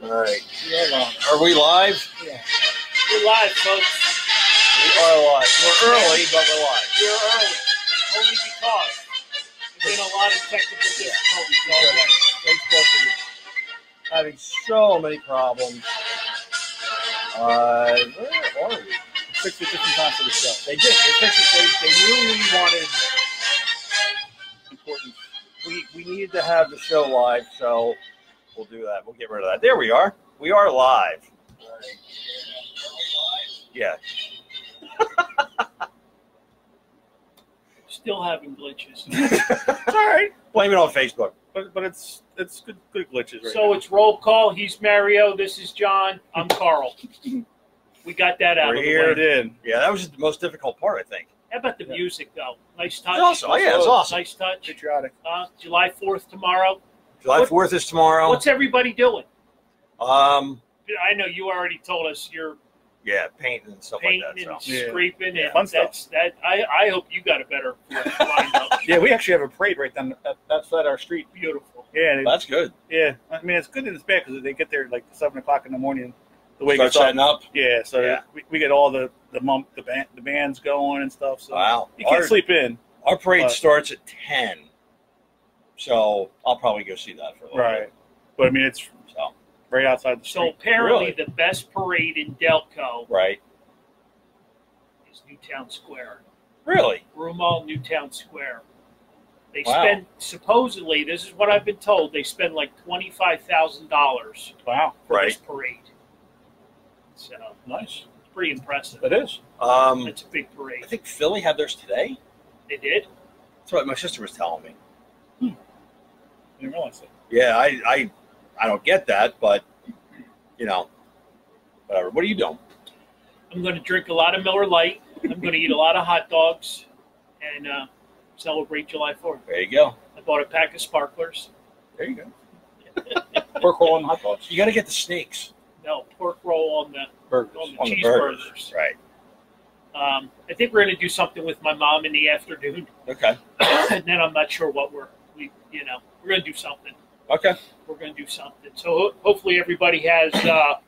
All right. Yeah, Are we live? yeah. We're live, folks. We are live. We're early, but we're live. We're early, only because there's been a lot of technical difficulties all day. Facebook is having so many problems. Where are we? Fixed it just in time for the show. They did. They fixed it. They knew we wanted important. We needed to have the show live, so we'll do that. We'll get rid of that. There we are. We are live. Yeah. Still having glitches. It's all right. Blame it on Facebook. But it's good glitches right So now. it's roll call. He's Mario. This is John. I'm Carl. We got that out We're of the here. way. It did. Yeah, that was the most difficult part, I think. How about the music, though? Nice touch. It's awesome. Oh, yeah, it's awesome. Nice touch. Patriotic. July 4th tomorrow. July 4th is tomorrow. What's everybody doing? I know you already told us you're painting and stuff painting like that. and So. Yeah. scraping, Yeah. and Fun stuff. that's that. I hope you got a better lined up. Yeah, we actually have a parade right down outside our street. Beautiful. Yeah, That's good. yeah. I mean, it's good and it's bad because they get there like 7 o'clock in the morning. The way it Start gets up. setting up. Yeah, so Yeah. we get all the bands going and stuff. So Wow. you can't sleep in. Our parade But- starts at 10, so I'll probably go see that for a little Right. But I mean, it's bit. So, right outside the So street. apparently, Really? the best parade in Delco right. is Newtown Square. Really? Broomall, Newtown Square. They Wow. spend, supposedly, this is what I've been told, they spend like $25,000 Wow. for this parade. So Nice. it's pretty impressive. It is. It's a big I parade. think Philly had theirs today. They did? That's what my sister was telling me. I didn't realize it. Yeah, I don't get that, but, whatever. What are you doing? I'm going to drink a lot of Miller Lite. I'm going to eat a lot of hot dogs and celebrate July 4th. There you go. I bought a pack of sparklers. There you go. Pork roll and hot dogs. You got to get the snakes. No, pork roll on the Burgers. On the cheeseburgers. burgers. Right. I think we're going to do something with my mom in the afternoon, Okay. and then I'm not sure what we're going to do something. Okay. We're going to do something. So hopefully everybody has a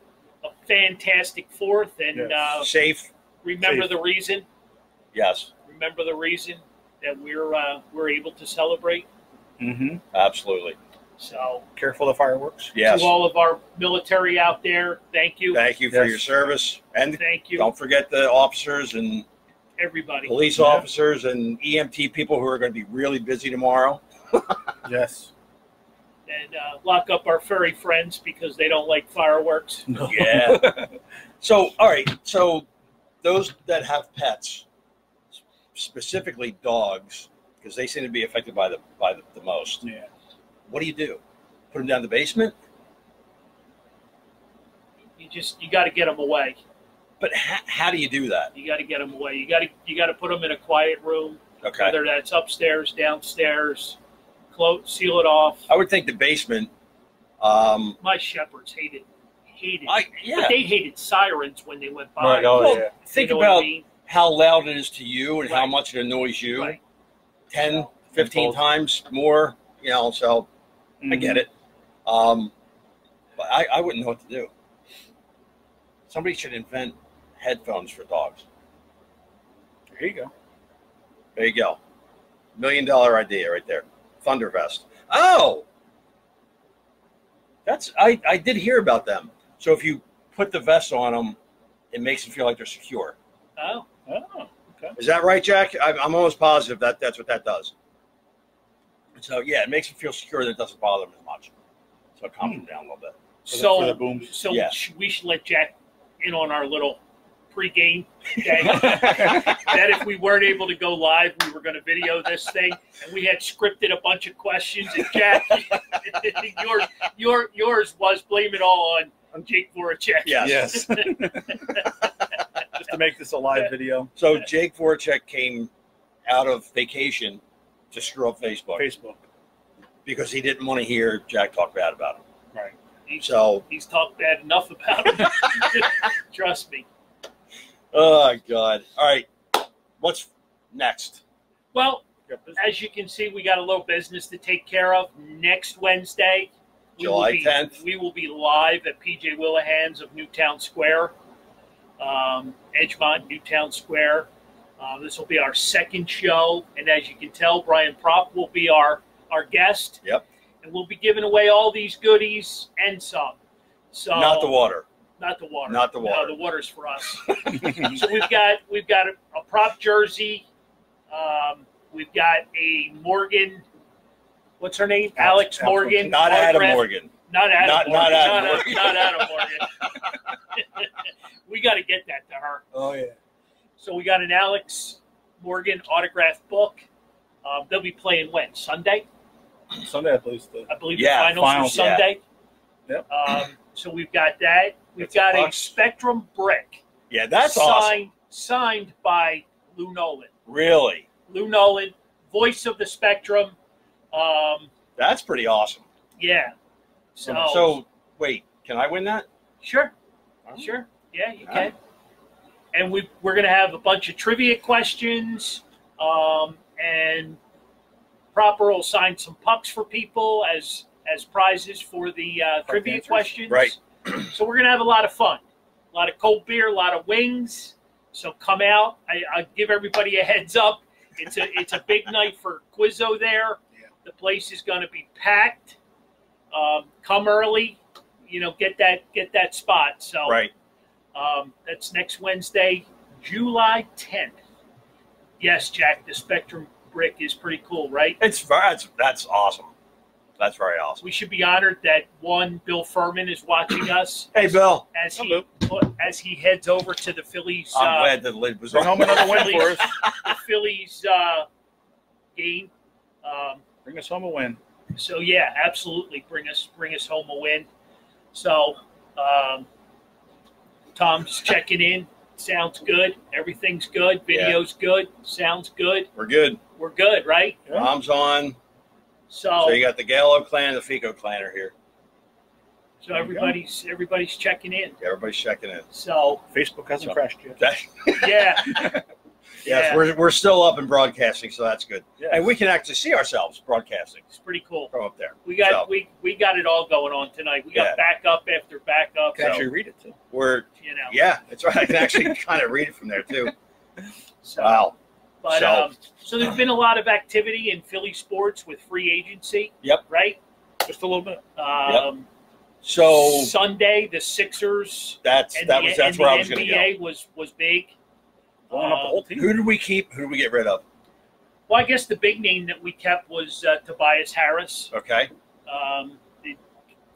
fantastic 4th, and Safe. remember Safe. the reason. Yes. Remember the reason that we're able to celebrate. Mm-hmm. Absolutely. So Careful of the fireworks. Yes. to all of our military out there, thank you, Thank you for Yes. your service. And thank you, don't forget the officers and everybody. police Yeah. officers and EMT people who are going to be really busy tomorrow. Yes. And lock up our furry friends because they don't like fireworks. Yeah. So, all right. So, those that have pets, specifically dogs, because they seem to be affected by the most. Yeah. What do you do? Put them down in the basement? You got to get them away. But how do you do that? You got to get them away. You got to put them in a quiet room, Okay. whether that's upstairs, downstairs. Seal it off. I would think the basement. My shepherds hated. But Yeah. they hated sirens when they went by. Right. Oh, Well, yeah. Think You know what I about mean? how loud it is to you and how Right. much it annoys you. Right. 10, 15 times more, so I get it. But I wouldn't know what to do. Somebody should invent headphones for dogs. There you go. There you go. $1 million idea right there. Thundervest. Oh! I did hear about them. So if you put the vest on them, it makes them feel like they're secure. Oh, Oh, okay. Is that right, Jack? I'm almost positive that's what that does. So, yeah, it makes them feel secure that it doesn't bother them as much. So it calms them down a little bit. For the booms. So Yeah. we should let Jack in on our little pre-game thing. That if we weren't able to go live, we were going to video this thing, and we had scripted a bunch of questions. And Jack, yours was blame it all on Jake Voracek. Yes. Yes. Just to make this a live video. So Jake Voracek came out of vacation to screw up Facebook because he didn't want to hear Jack talk bad about him. Right. He's talked bad enough about him. Trust me. Oh, God. All right. What's next? Well, as you can see, we got a little business to take care of. Next Wednesday, July 10th. We will be live at PJ Willahan's of Newtown Square, Edgemont, Newtown Square. This will be our second show, and as you can tell, Brian Propp will be our guest. Yep. And we'll be giving away all these goodies and some. So Not the water. Not the water. Not the water. No, the water's for us. So we've got a Prop jersey. We've got a Morgan. What's her name? Alex Morgan. Not Adam Morgan. Not Adam Morgan. Not Adam Morgan. Not Adam Morgan. We got to get that to her. Oh yeah. So we got an Alex Morgan autographed book. They'll be playing when? Sunday? Sunday, I believe. I believe Yeah, the finals are Sunday. Yep. So we've got that. We've got a Spectrum brick. Yeah, that's awesome. Signed by Lou Nolan. Really? Lou Nolan, voice of the Spectrum. That's pretty awesome. Yeah. So wait, can I win that? Sure. Oh. Sure. Yeah, you All can. right. And we're going to have a bunch of trivia questions, and Proper will sign some pucks for people as prizes for the trivia answers. questions. Right. So we're going to have a lot of fun. A lot of cold beer, a lot of wings. So come out. I'll give everybody a heads up. It's a big night for Quizzo there. Yeah. The place is going to be packed. Come early. Get that spot. So Right. that's next Wednesday, July 10th. Yes, Jack, the Spectrum brick is pretty cool, right? That's awesome. That's very awesome. We should be honored that Bill Furman is watching us Hey, Bill. as he heads over to the Phillies. I'm glad the lid was Bring on. home another win for us. The Phillies game. Bring us home a win. So yeah, absolutely, bring us home a win. So Tom's checking in. Sounds good. Everything's good. Video's good. Sounds good. We're good. We're good, right? Yeah. Mom's on. So So you got the Gallo clan, the Fico clan are here. so everybody's checking in. Everybody's checking in. So Facebook hasn't So- crashed yet. yeah, Yes, Yeah. we're still up and broadcasting, so that's good. Yes. And we can actually see ourselves broadcasting it's pretty cool. from up there. We got So, we got it all going on tonight. We got Yeah. backup after backup. Can actually read it too. we're You know. yeah, that's right. I can actually kind of read it from there too. So, Wow. But So- so there's been a lot of activity in Philly sports with free agency. Yep. Right. Just a little bit. So Sunday, the Sixers that's and where I was going to go. NBA was big. Blowing up the whole team. Who did we keep? Who did we get rid of? Well, I guess the big name that we kept was Tobias Harris. Okay. In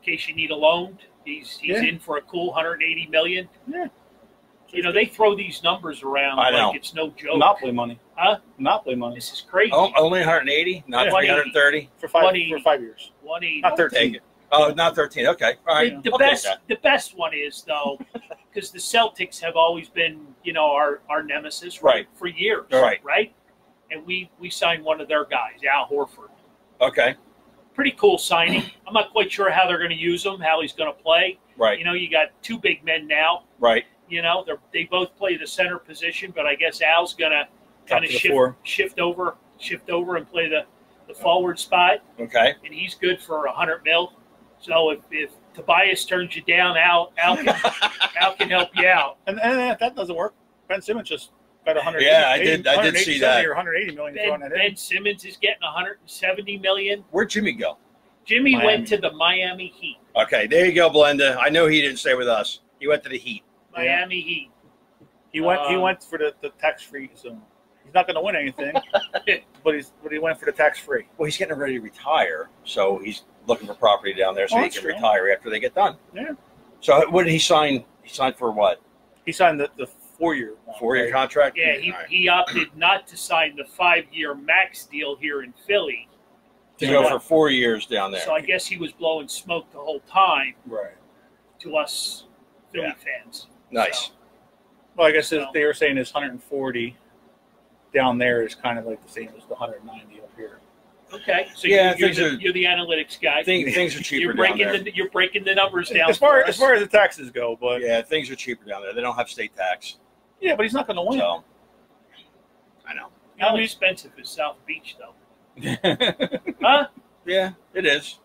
case you need a loan, he's Yeah. in for a cool $180 million. Yeah. They throw these numbers around I know. like it's no joke. Monopoly money. Huh? Monopoly money. This is crazy. Only 180, not Yeah. 330. For 5 180. years. 180. Not 13. Take it. Oh, not 13. Okay. All right. The I'll take best, that. the best one is though, because the Celtics have always been, our nemesis, Right. for years, Right. And we signed one of their guys, Al Horford. Okay. Pretty cool signing. I'm not quite sure how they're going to use him, how he's going to play. Right. You got two big men now. Right. They both play the center position, but I guess Al's going to kind of to the four. shift over and play the forward spot, Okay. and he's good for $100 million. So if Tobias turns you down, Al can help you out. And if that doesn't work, Ben Simmons just got 180. Yeah, I did see that. Or 180 million thrown at him. Ben Simmons is getting $170 million. Where'd Jimmy go? Jimmy Miami. went to the Miami Heat. Okay, there you go, Blenda. I know he didn't stay with us. He went to the Heat. Miami Heat. He went for the tax-free zone. He's not going to win anything, but he went for the tax-free. Well, he's getting ready to retire, so he's looking for property down there so Oh, he that's can true. retire after they get done. Yeah. So what did he sign? He signed for what? He signed the 4-year one, 4-year right? contract? Yeah, All right. he opted not to sign the 5-year max deal here in Philly. To go for 4 years down there. So I guess he was blowing smoke the whole time Right. to us Philly fans. Nice. So, Well, I guess So- they were saying his 140 down there is kind of like the same as the 190 up here. okay, so Yeah, you're things the analytics guy. Things are cheaper down there. You're breaking the numbers down. As far for us. as the taxes go, but Yeah, things are cheaper down there. They don't have state tax. but he's not going to win. So, I know. How expensive is South Beach though? Huh? Yeah, it is.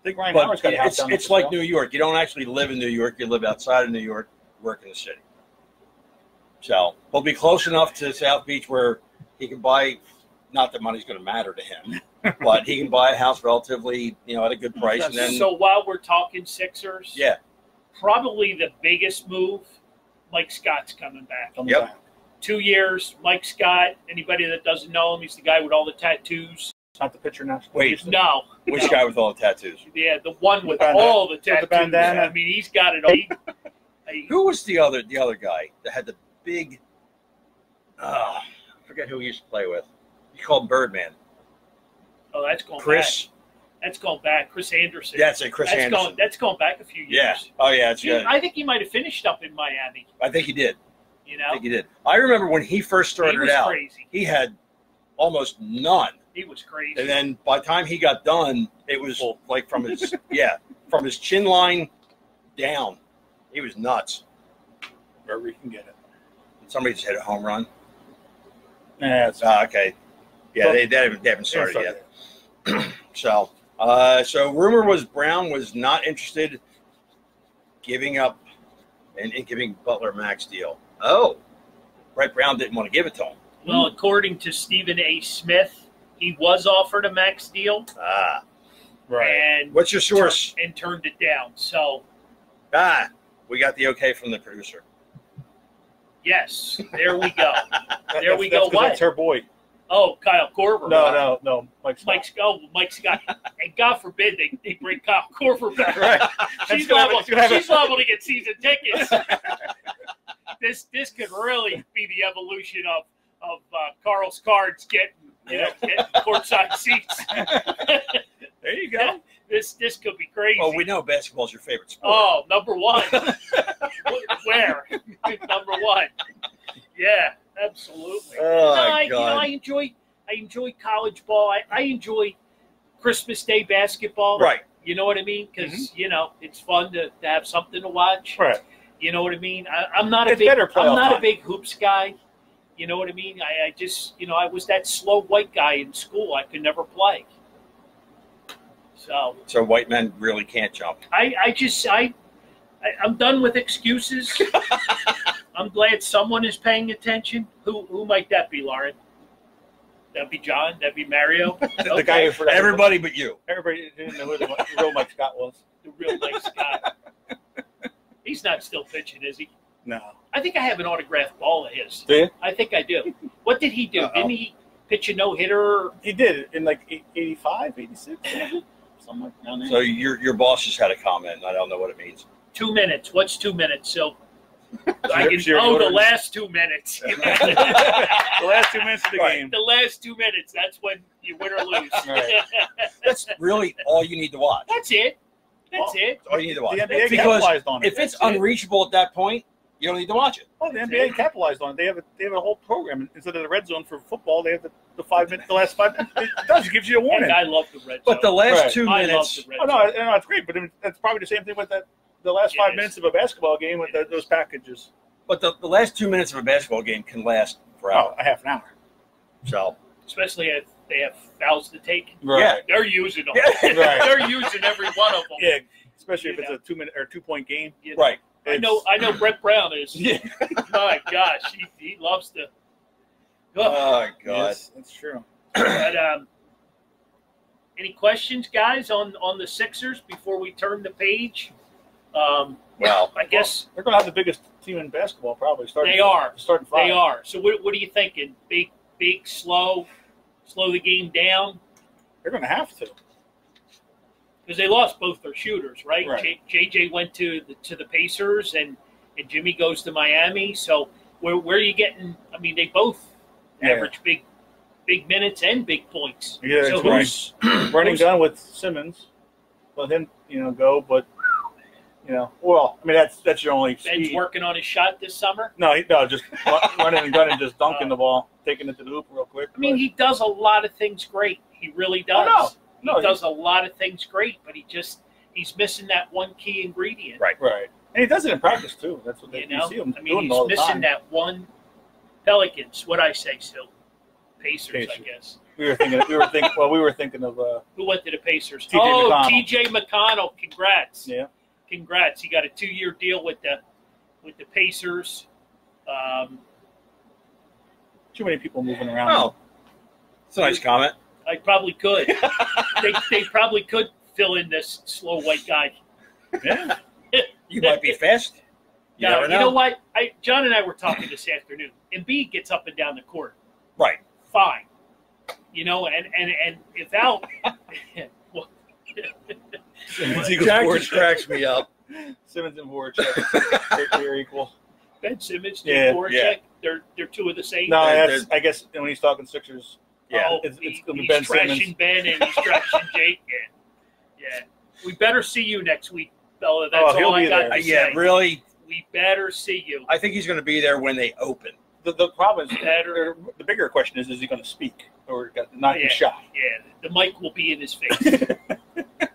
think Ryan But Howard's got a house down there it's for like sale. New York. You don't actually live in New York. You live outside of New York, work in the city. So he'll be close enough to South Beach where he can buy. Not that money's going to matter to him, but he can buy a house relatively, at a good price. And then, So while we're talking Sixers, yeah, probably the biggest move, Mike Scott's coming back. Yep. 2 years, Mike Scott. Anybody that doesn't know him, he's the guy with all the tattoos. It's not the pitcher now. Wait. No. which no. guy with all the tattoos? Yeah, the one with bandana. all the tattoos. the bandana. I mean, he's got it all. Who was the other guy that had the big? I forget who he used to play with. He called Birdman. Oh, that's going Chris. back. That's going back. Chris Anderson. That's it. Chris Anderson. That's going back a few years. Yeah. Oh yeah. It's good. I think he might have finished up in Miami. I think he did. You know, I think he did. I remember when he first he started was out. crazy. He had almost none. He was crazy. And then by the time he got done, it was like from his from his chin line down. He was nuts. Wherever you can get it. Somebody just hit a home run. Yeah, it's Okay. Yeah, they haven't started yet. So rumor was Brown was not interested giving up and giving Butler max deal. Oh, Brett Brown didn't want to give it to him. Well, according to Stephen A. Smith, he was offered a max deal right. and What's your source? and turned it down. So We got the okay from the producer. yes, there we go. There we go. What? That's her boy. Oh, Kyle Korver. No. Mike Scott. Mike Scott. And God forbid they bring Kyle Korver back. Right. She's gonna liable, have- she's gonna have a- she's liable to get season tickets. This could really be the evolution of Carl's Cards getting courtside seats. There you go. This could be crazy. Well, we know basketball's your favorite sport. Oh, number one. Where? Number one. Yeah, absolutely. Oh, I God. enjoy college ball. I enjoy Christmas Day basketball. Right. You know what I mean? Because it's fun to have something to watch. Right. You know what I mean? I'm not a It's big better playoff I'm not a time. big hoops guy. You know what I mean? I just I was that slow white guy in school. I could never play. So white men really can't jump. I'm done with excuses. I'm glad someone is paying attention. Who might that be, Lauren? That'd be John. That'd be Mario. The guy who forgot. Everybody but you. Everybody didn't know who the real Mike Scott was. The real nice guy. He's not still pitching, is he? No. I think I have an autographed ball of his. Do you? I think I do. What did he do? Uh-oh. Didn't he pitch a no-hitter? He did in like 85, 86, maybe? Something like down there. So your boss just had a comment. And I don't know what it means. 2 minutes. What's 2 minutes? So Sure, the sure. last 2 minutes. The last 2 minutes of the Right. game. The last 2 minutes. That's when you win or lose. Right. That's really all you need to watch. That's it. That's it. That's all you need to watch. The NBA Because capitalized on it. if it's That's it. unreachable at that point, you don't need to watch it. Oh, the NBA capitalized on it. They have a whole program instead of the red zone for football. They have the 5 minutes, the last 5 minutes. It does. It gives you a And warning. I love the red But the zone. last Right. 2 I love minutes, the red Oh zone. no, it's great. But that's probably the same thing with the last It 5 is. minutes of a basketball game with those packages. but the last 2 minutes of a basketball game can last Oh, forever. a half an hour. So Especially if they have fouls to take. Right. They're using them. Yeah. Right. They're using every one of them. Yeah, especially if You it's a 2 minute or 2 point game. You know, right. I know Brett Brown is. Yeah. My gosh, he loves to. Oh, Oh God. Yes, that's true. but, any questions, guys, on the Sixers before we turn the page? Well, I guess They're going to have the biggest team in basketball probably. Starting they are. Starting five. They are. So what are you thinking? Big, slow the game down? They're going to have to. Because they lost both their shooters, right? Right. JJ went to the Pacers, and Jimmy goes to Miami. So where are you getting? I mean, they both Yeah. average big minutes and big points. Yeah, so that's who's Running who's- gun with Simmons. Let him, go. But well, I mean that's your only Ben's speed. working on his shot this summer? No, just running and gunning, just dunking the ball, taking it to the hoop real quick. I mean, he does a lot of things great. He really does. Oh, no. He does a lot of things great, but he's missing that one key ingredient. Right. right, and he does it in practice too. That's what You you know, see him I mean, doing he's all the missing time. that one. Pelicans, what I say still, Pacers, I Pacers. guess. We were thinking of Who went to the Pacers? TJ McConnell. TJ McConnell. Congrats. Yeah. Congrats. He got a 2-year deal with the Pacers. Too many people moving around. Oh, it's a nice comment. I probably could. they probably could fill in this slow white guy. Yeah. You might be fast. You never know. You know what? John and I were talking this afternoon. Embiid gets up and down the court. Right. Fine. You know, and if Al, well, Jack just cracks me up. Simmons and Voracek, they're equal. Ben Simmons, Yeah, Voracek, they're two of the same. No, They're- I guess when he's talking Sixers, Yeah. it's gonna be he's Ben trashing Simmons. Ben and he's trashing Jake. Yeah. We better see you next week, Bella. That's he'll all I be got there. to Yeah, say. really. We better see you. I think he's going to be there when they open. The problem is, Better. the bigger question is he going to speak or not Yeah. be shy? Yeah, the mic will be in his face.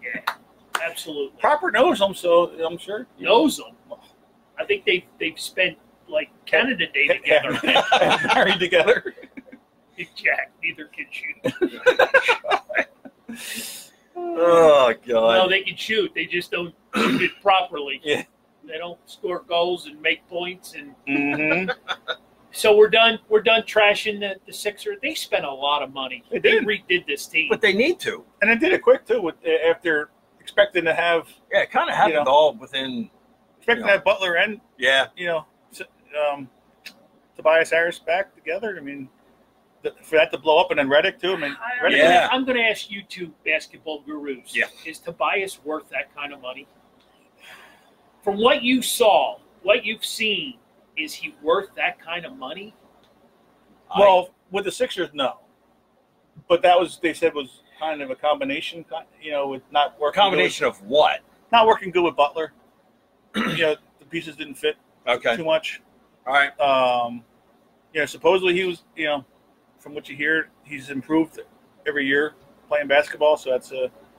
Yeah, absolutely. Proper knows him, so I'm sure Knows them. I think they've spent like Canada Day together. married together. Jack, neither can shoot. Oh, God. No, they can shoot. They just don't shoot it properly. Yeah. They don't score goals and make points. And Mm-hmm. so we're done. We're done trashing the Sixers. They spent a lot of money. They They did. redid this team. But they need to. And they did it quick too. After expecting to have Yeah, it kind of happened You know. all within. to have Butler and Yeah. Tobias Harris back together. I mean, for that to blow up and then Redick too. I mean, Redick, Yeah. I'm going to ask you two basketball gurus. Yeah. Is Tobias worth that kind of money? From what you saw, what you've seen, is he worth that kind of money? Well, with the Sixers, no. But that was they said was kind of a combination. With not working. Combination of what? Not working good with Butler. The pieces didn't fit Okay. too much. All right. Supposedly he was, from what you hear, he's improved every year playing basketball. So that's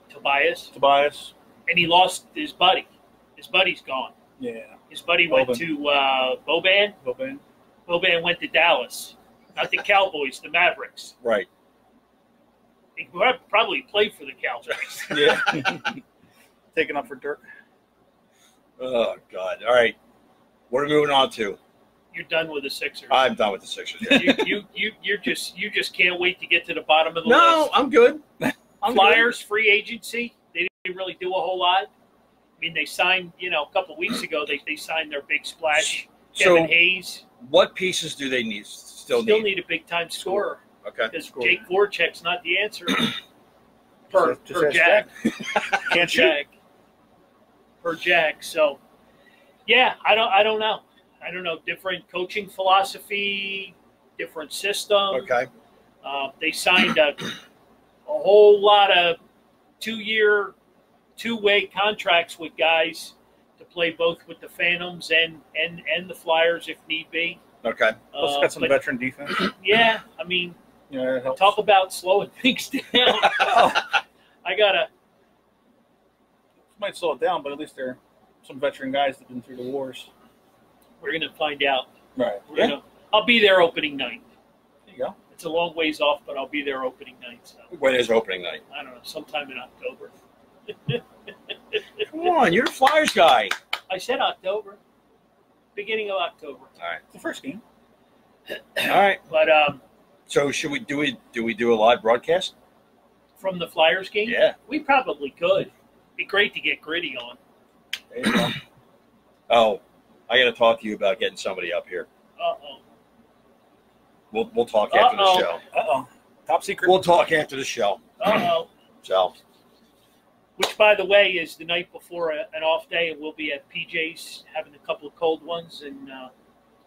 Tobias. Tobias. And he lost his buddy. His buddy's gone. Yeah. His buddy went Boban. to Boban. Boban. Boban went to Dallas. Not the Cowboys, the Mavericks. Right. He probably played for the Cowboys. Yeah. Taking up for Dirk. Oh, God. All right. What are we moving on to? You're done with the Sixers. I'm done with the Sixers. Yeah. you just can't wait to get to the bottom of the No, list. I'm good. I'm Flyers free agency. They didn't really do a whole lot. I mean, they signed. A couple weeks ago, they signed their big splash. So, Kevin Hayes. what pieces do they need? Still need a big time scorer Okay. because Score. Jake Voracek's not the answer. per Just ask Jack. Can't shoot. Jack. Per Jack. So, yeah, I don't know. I don't know. Different coaching philosophy, different system. Okay. They signed a whole lot of 2-year, two-way contracts with guys to play both with the Phantoms and the Flyers if need be. Okay. Also got some But, veteran defense. yeah, I mean, That helps. talk about slowing things down. I gotta. Might slow it down, but at least they're some veteran guys that've been through the wars. We're gonna find out. Right. I'll be there opening night. There you go. It's a long ways off, but I'll be there opening night. So When is opening night? I don't know, sometime in October. Come on, you're the Flyers guy. I said October, beginning of October. It's the first game. All right. But So should we do a live broadcast? from the Flyers game, Yeah. we probably could. Be great to get Gritty on. There you go. Oh, I got to talk to you about getting somebody up here. Uh-oh. We'll talk after the Uh-oh. show. Uh-oh. Top secret. We'll talk after the show. Uh-oh. So Which, by the way, is the night before an off day, and we'll be at PJ's having a couple of cold ones and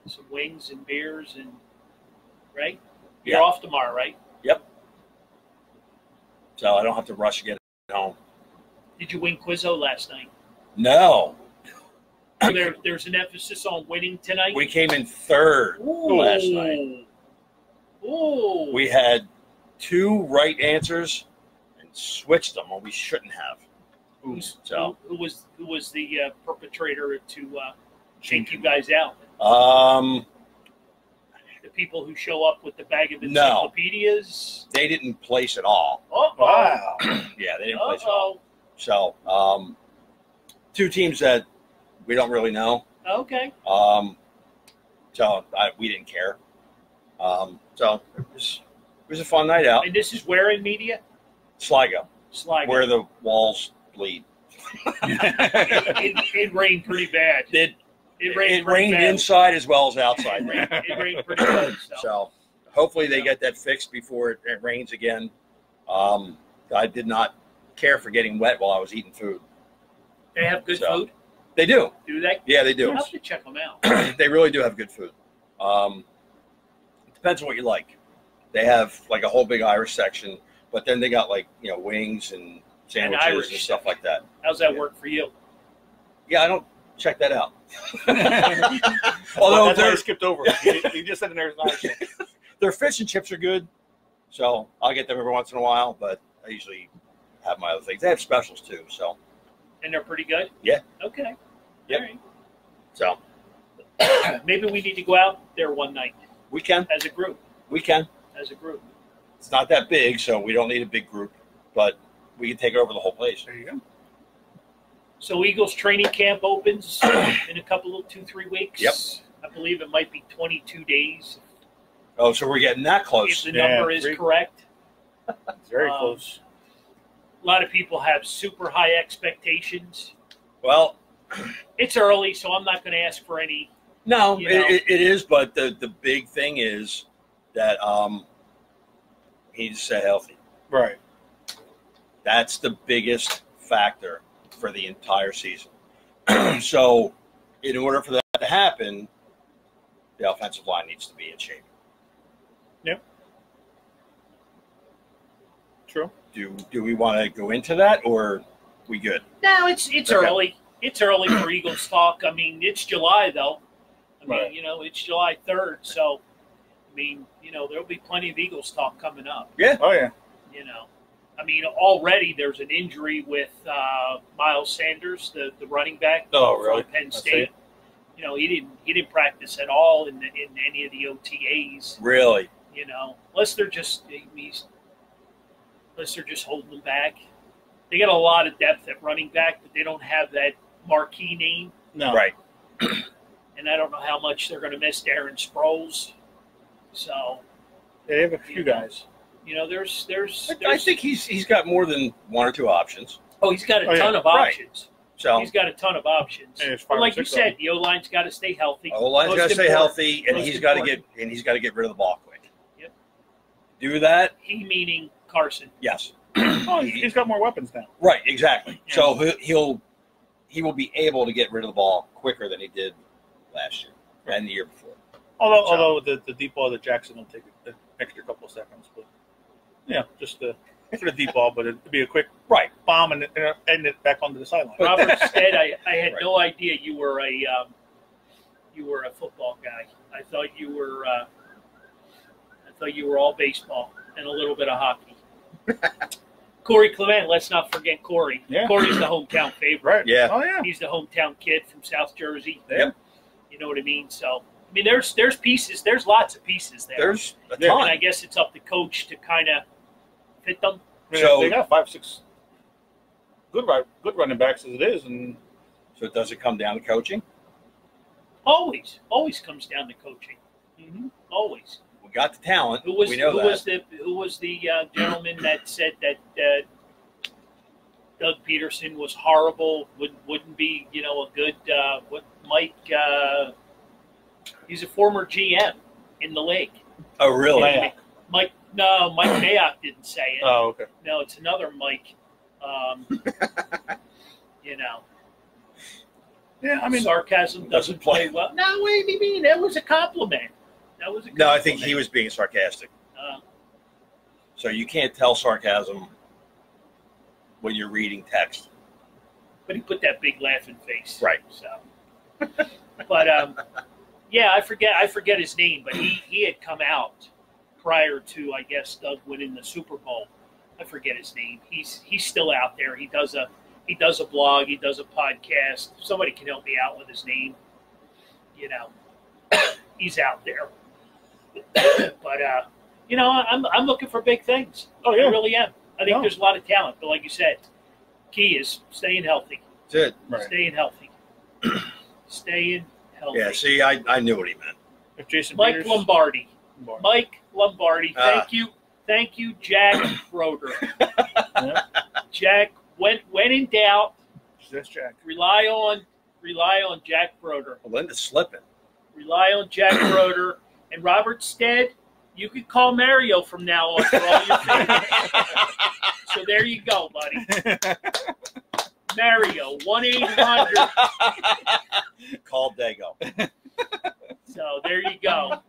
some wings and beers and right. You're Yeah. off tomorrow, right? so I don't have to rush to get home. Did you win Quizzo last night? No, So there's an emphasis on winning tonight. we came in third last night. Ooh. We had 2 right answers and switched them when we shouldn't have. So Who was the perpetrator to take you guys out? um, The people who show up with the bag of No. encyclopedias. They didn't place at all. Wow. Yeah, they didn't place at all. So, 2 teams that we don't really know. Okay. We didn't care. So it was a fun night out. And this is where in media? Sligo, Sligo. where the walls bleed. It rained pretty bad. It rained pretty rained bad. inside as well as outside. It rained pretty bad. So hopefully they get that fixed before it rains again. I did not care for getting wet while I was eating food. They have good food. They do. Do they? Yeah, they do. I'll have to check them out. They really do have good food. It depends on what you like. They have like a whole big Irish section, but then they got like, wings and sandwiches and Irish stuff like that. How's that work for you? Yeah, I don't check that out. Although Although I skipped over. You just said there's not. their fish and chips are good, so I'll get them every once in a while. But I usually have my other things. They have specials too, so And they're pretty good? Yeah. Okay. Yep. All right. so Maybe we need to go out there one night we can. as a group. As a group. It's not that big, so we don't need a big group, but we can take over the whole place. There you go. So Eagles training camp opens in a couple of 2-3 weeks. Yep. I believe it might be 22 days Oh, so we're getting that if close. the number is correct. It's very close. A lot of people have super high expectations. Well, It's early, so I'm not going to ask for any. no, You know. it is, but the big thing is that he needs to stay healthy. Right. That's the biggest factor for the entire season. So, in order for that to happen, the offensive line needs to be in shape. Yep. True. Do we want to go into that, or we good? No, it's Okay. early. It's early for Eagles talk. I mean, it's July though. I mean, Right. it's July 3rd, so I mean, there'll be plenty of Eagles talk coming up. Oh yeah. I mean, already there's an injury with Miles Sanders, the running back Oh really? from Penn I see. State. He didn't practice at all in any of the OTAs. Really? Unless they're just holding them back. They got a lot of depth at running back, but they don't have that marquee name. No. Right. And I don't know how much they're going to miss Darren Sproles. So, They have a few guys. there's I think he's got more than 1 or 2 options. he's got a Oh, yeah. ton of Right. options. So, He's got a ton of options. And it's 5 But or like you 6 of them. said, the O-line's got to stay healthy. O-line's got to Most stay important. healthy, and Most he's got to get rid of the ball quick. Yep. Do that? He meaning Carson. Yes. Oh, he's got more weapons now. Right. Exactly. Yeah. So he will be able to get rid of the ball quicker than he did last year and the year before. Although the deep ball to Jackson will take an extra couple of seconds, but yeah, just for the deep ball, but it'd be a quick Right. bomb and it back onto the sideline. Robert said, "I had Right. no idea you were a football guy. I thought you were all baseball and a little bit of hockey." Corey Clement, let's not forget Corey. Yeah. Corey's the hometown favorite. Right. Yeah. Oh yeah. He's the hometown kid from South Jersey. Yep. You know what I mean? So, I mean, there's pieces. There's lots of pieces there. There's a Yeah, ton. And I guess it's up to coach to kind of fit them. I mean, So- they got 5-6 good running backs as it is, and So does it come down to coaching? Always comes down to coaching. Always. We got the talent. Who was we know that. who was the gentleman that said that Doug Peterson was horrible? Wouldn't be a good Mike? He's a former GM in the league. Oh, really? Mayock. Mike Mayock didn't say it. Oh, okay. No, it's another Mike. Yeah, I mean, Sarcasm doesn't play well. No, what do you mean? That was a compliment. That was a compliment. No, I think he was being sarcastic. So you can't tell sarcasm when you're reading text. But he put that big laughing face. Right. So, but yeah, I forget his name, but he had come out prior to, I guess, Doug winning the Super Bowl. I forget his name. He's still out there. He does a blog. He does a podcast. If somebody can help me out with his name, he's out there. But I'm looking for big things. Oh yeah, I really am. I think No. there's a lot of talent, but like you said, key is staying healthy. That's it. right. Staying healthy. Staying healthy. Yeah, see, I knew what he meant. If Jason Mike Peters, Lombardi. Lombardi. Mike Lombardi. Thank you, Jack Broder. Yeah. Jack, when in doubt, That's Jack. rely on Jack Broder. Linda's slipping. Rely on Jack Broder and Robert Stead. You can call Mario from now on for all your favors. So there you go, buddy. Mario, 1-800. Call Dago. So there you go.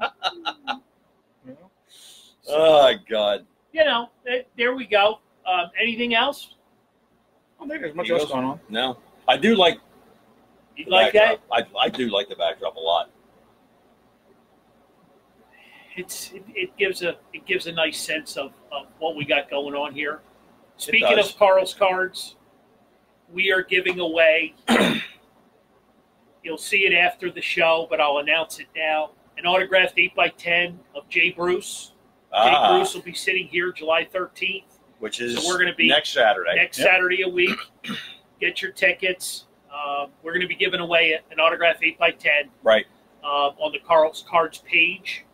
Oh, God. There we go. Anything else? I don't think there's much Eagles? else going on. No. I do like You the like that? backdrop. I do like the backdrop a lot. It gives a nice sense of what we got going on here. Speaking does. of Carl's cards, we are giving away. You'll see it after the show, but I'll announce it now. An autographed 8x10 of Jay Bruce. Jay Bruce will be sitting here July 13th. Which is So we're going to be next Saturday. Next Saturday a week. Get your tickets. We're going to be giving away an autographed 8x10 Right. on the Carl's Cards page.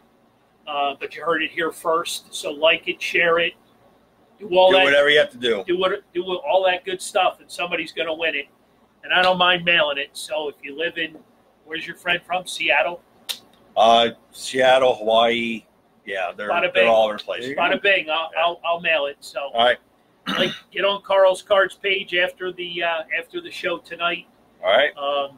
But you heard it here first. So like it, share it, do all Do that. whatever you have to do. Do all that good stuff, and somebody's going to win it. And I don't mind mailing it. So if you live in, where's your friend from? Seattle? Seattle, Hawaii. Yeah, Bada they're bing. all over the place. There you go. Bada bing. I'll mail it. So All right. like, get on Carl's Cards page after the show tonight. All right.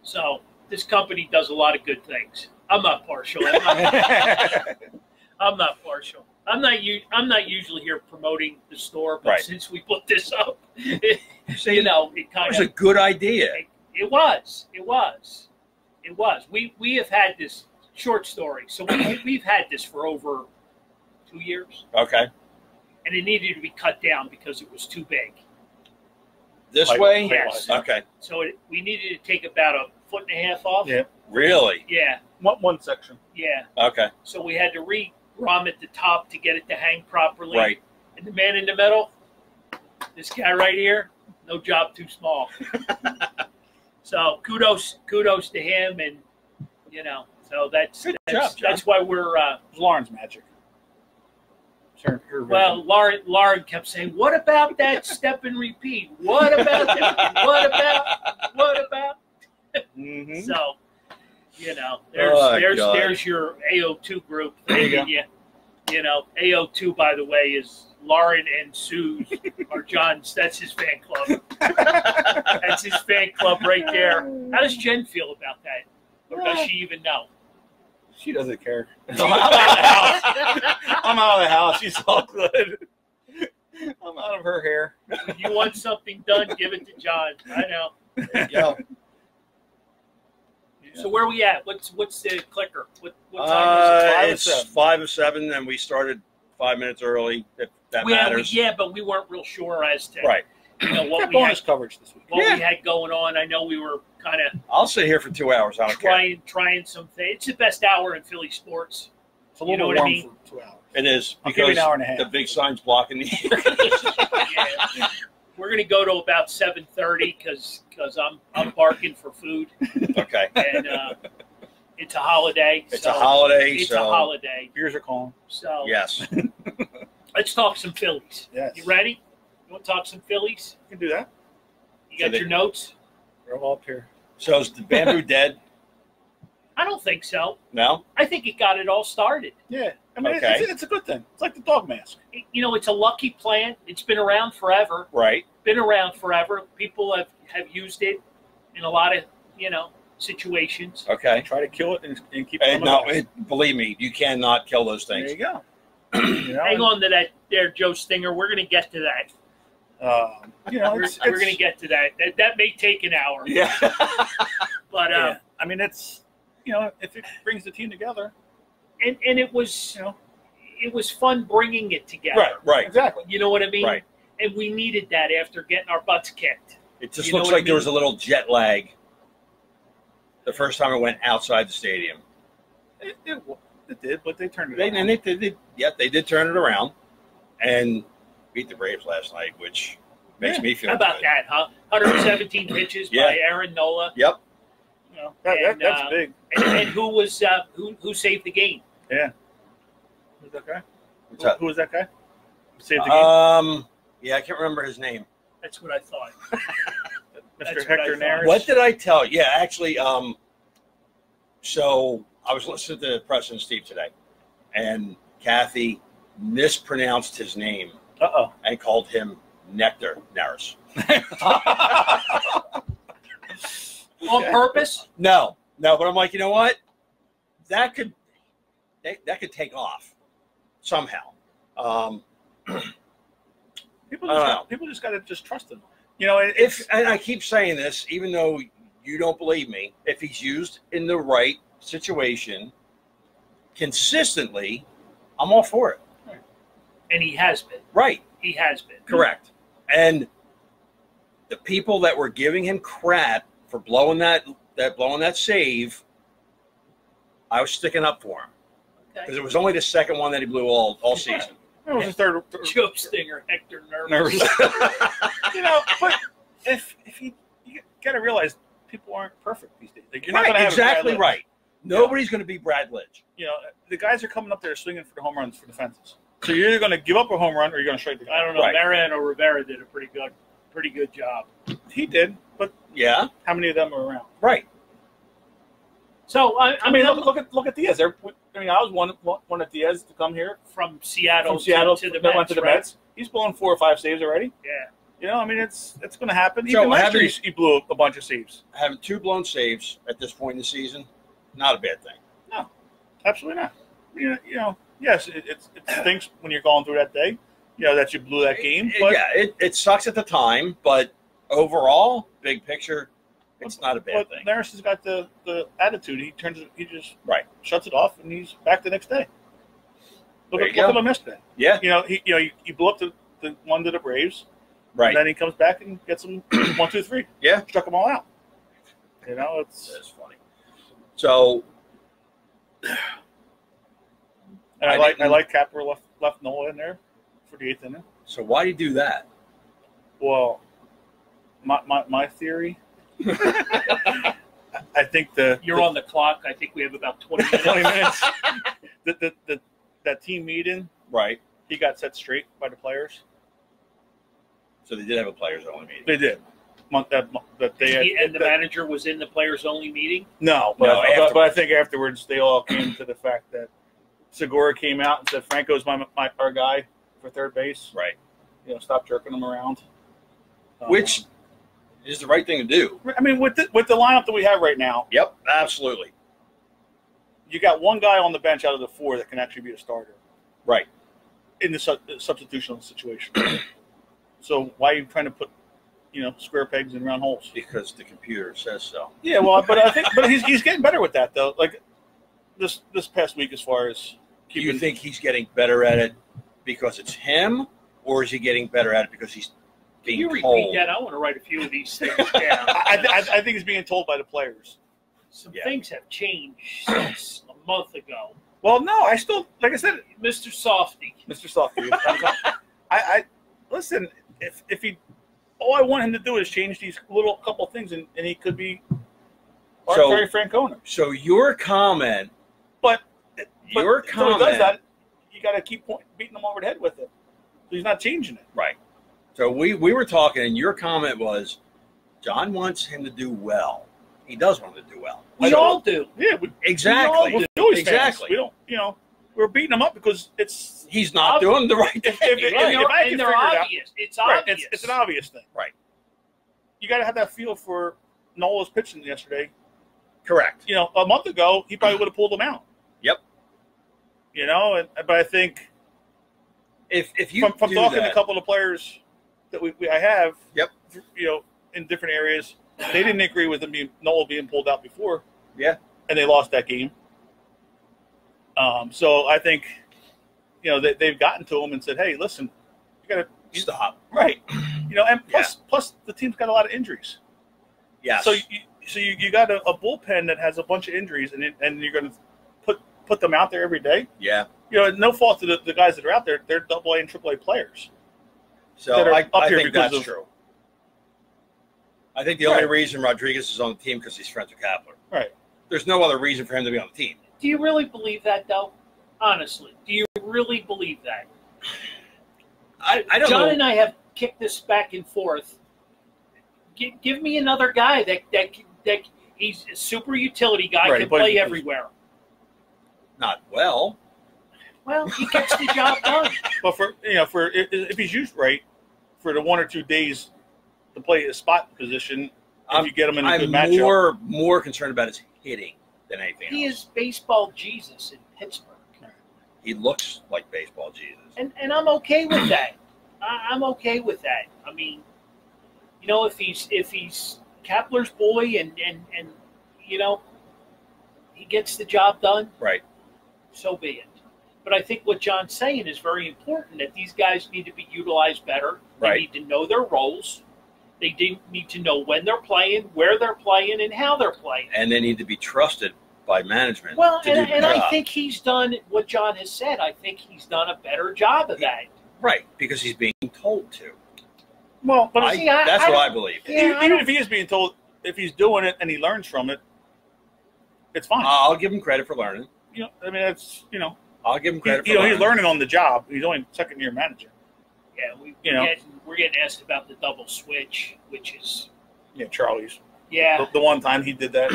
So this company does a lot of good things. I'm not partial. I'm not partial. I'm not usually here promoting the store, but Right. since we put this up, See, it that kind was of a good idea. It was. We have had this short story, so we've had this for over 2 years, Okay. and it needed to be cut down because it was too big. This Like- way? Yes. Okay. So we needed to take about a 1.5 feet off. Yeah. Really? Yeah. One section. Yeah. Okay. So we had to re-rom at the top to get it to hang properly. Right. And the man in the middle, this guy right here, no job too small. So kudos to him, and so that's Good job, John. that's why we're It was Lauren's magic. Her vision. well. Lauren kept saying, "What about that step and repeat? What about that? What about?" Mhm. So, Oh, there's God. there's your AO2 group. There you go. AO2, by the way, is Lauren and Sue's or John's. That's his fan club. That's his fan club right there. How does Jen feel about that? Or does she even know? She doesn't care. I'm out of the house. I'm out of the house. She's all good. I'm out of her hair. If you want something done, give it to John. I know. There you go. So where are we at? What's the clicker? What time is it? Five of It's 5 of 7, and we started 5 minutes early. If that matters. But we weren't real sure as to Right. what we bonus had coverage this week. we had going on. I know we were kind of I'll sit here for 2 hours. I don't care. trying some things. It's the best hour in Philly sports. It's a You little know what I warm mean? for 2 hours. It is I'll give you because an hour and a half. the big sign's blocking the air. Yeah. We're gonna go to about 7:30 because I'm barking for food, Okay. and it's a holiday. It's so a holiday, It's so a holiday. Beers are calm. So yes. let's talk some Phillies. Yes. You ready? You want to talk some Phillies? You can do that. You So got they- your notes? They're all up here. So is the bamboo dead? I don't think so. No. I think it got it all started. Yeah. I mean, Okay. it's a good thing. It's like the dog mask. It's a lucky plant. It's been around forever. Right. People have used it in a lot of situations. Okay. Try to kill it and keep it. And no, believe me, you cannot kill those There things. you go. You know, Hang on to that there, Joe Stinger. We're going to get to that. We're going to get to that. That may take an hour. Yeah. But Yeah. I mean, it's if it brings the team together. and it was it was fun bringing it together. Right. Right. Exactly. You know what I mean? Right. And we needed that after getting our butts kicked. It just You know looks what I like there was mean? a little jet lag the first time it went outside the stadium. It did, but they turned it They, around. and they did turn it around and beat the Braves last night, which makes me feel How about good. that, huh? 117 pitches Yeah. by Aaron Nola. Yep. You know, And, that's big. And who was who saved the game? Yeah. Who's that guy? What's up? Who was that guy? Saved the game. Yeah, I can't remember his name. That's what I thought. that's Mr. what Hector I thought. Neris. What did I tell you? Yeah, actually, so I was listening to Preston and Steve today, and Kathy mispronounced his name Uh-oh. and called him Nectar Neris. On purpose? No, but I'm like, you know what? That could take off somehow. People I don't know. just got to just trust him. You know, And I keep saying this, even though you don't believe me, if he's used in the right situation consistently, I'm all for it. And he has been. Right. He has been. Correct. And the people that were giving him crap for blowing that save, I was sticking up for him. Because Okay. it was only the second one that he blew all season. it was his third. Joe Stinger, Hector Nervous. You know, but if you got to realize people aren't perfect these days. Like you're not Right, going to have exactly a Brad Lidge. right. Nobody's going to be Brad Lidge. You know, the guys are coming up there swinging for the home runs for the fences. So you're either going to give up a home run or you're going to strike the guy. I don't know. Right. Mariano Rivera did a pretty good job. He did, but Yeah, how many of them are around? right. So I mean, look at Diaz. I mean, I was one of Diaz to come here from Seattle, from Seattle to the that Mets, went to the right? Mets. He's blown 4 or 5 saves already. Yeah. You know, I mean, it's going to happen. So Even last year, having- he blew a bunch of saves. Having 2 blown saves at this point in the season, not a bad thing. Absolutely not. You know, yes, it stinks when you're going through that day. You know that you blew that game. But, Yeah, it sucks at the time, but overall, big picture, it's not a bad but thing. Neris has got the attitude. He just Right. shuts it off, and he's back the next day. Look There at you go. him yesterday. Yeah, You know, he blew up the one to the Braves, right. and then he comes back and gets them 1, 2, 3. Yeah. Struck them all out. You know, That's funny. So, and I I like didn't- Capper left Nola in there for the 8th inning. so why do you do that? Well, my theory, I think You're on the clock. I think we have about 20 minutes. 20 minutes. That team meeting, Right. he got set straight by the players. So they did have a players only meeting. They did. That they had, And the manager was in the players only meeting. No, No, but I afterwards. think afterwards they all came to the fact that Segura came out and said Franco's our guy for third base. Right. You know, stop jerking him around. Which is the right thing to do. I mean, with the lineup that we have right now, Yep, absolutely. you got one guy on the bench out of the 4 that can actually be a starter Right. in the substitutional situation. So why are you trying to put, square pegs in round holes? Because the computer says so. Yeah, well, but he's getting better with that though. Like this past week, as far as Do you think he's getting better at it because it's him, or is he getting better at it because he's Can being you repeat told? that? I want to write a few of these things down. I think he's being told by the players. Some Yeah. things have changed since a month ago. Well, no, I still, like I said, Mr. Softy. Mr. Softy. I listen. If he, all I want him to do is change these little couple things, and he could be So- Terry Francona. So your comment, But your until he comment, does that, you got to keep beating him over the head with it. So he's not changing it. right? So we were talking, and your comment was, John wants him to do well. He does want him to do well. We So- all do. Yeah, Exactly. we're Phillies Exactly. fans. We don't, we're beating him up because it's He's not doing the right thing. if I can And they're figure it out, obvious. It's right, obvious. it's an obvious thing. Right. You got to have that feel for Nola's pitching yesterday. Correct. A month ago, he probably would have pulled him out. Yep. But I think If you from do talking that, to a couple of players that I have, Yep. In different areas, they didn't agree with Nola being pulled out before. Yeah. And they lost that game. So I think, they've gotten to him and said, hey, listen, you got to stop. right. And plus the team's got a lot of injuries. Yes. So you got a bullpen that has a bunch of injuries, and you're going to put put them out there every day. Yeah. You know, no fault to the guys that are out there. They're AA and AAA players. So I think that's true. I think the only reason Rodriguez is on the team because he's friends with Kapler. Right. There's no other reason for him to be on the team. Do you really believe that, though? Honestly, do you really believe that? I don't John know. and I have kicked this back and forth. Give me another guy that he's a super utility guy, Right, can but play he's- everywhere. Not well. Well, he gets the job done. But if he's used right for the 1 or 2 days to play a spot position, if you get him in a good matchup. I'm more concerned about his hitting than anything He else. is baseball Jesus in Pittsburgh. He looks like baseball Jesus. And I'm okay with that. I'm okay with that. I mean, you know, if he's Kapler's boy and you know, he gets the job done, Right. so be it. But I think what John's saying is very important, that these guys need to be utilized better. They Right. need to know their roles. They need to know when they're playing, where they're playing, and how they're playing. And they need to be trusted by management. Well, to do the and I job. think he's done what John has said. I think he's done a better job of that. Right, because he's being told to. Well, but That's what I believe. Yeah, even if he is being told, if he's doing it and he learns from it, it's fine. I'll give him credit for learning. You know, I mean, that's I'll give him credit he's for learning. learning on the job. He's only second-year manager. Yeah, we're getting asked about the double switch, which is Charlie's. yeah. The one time he did that.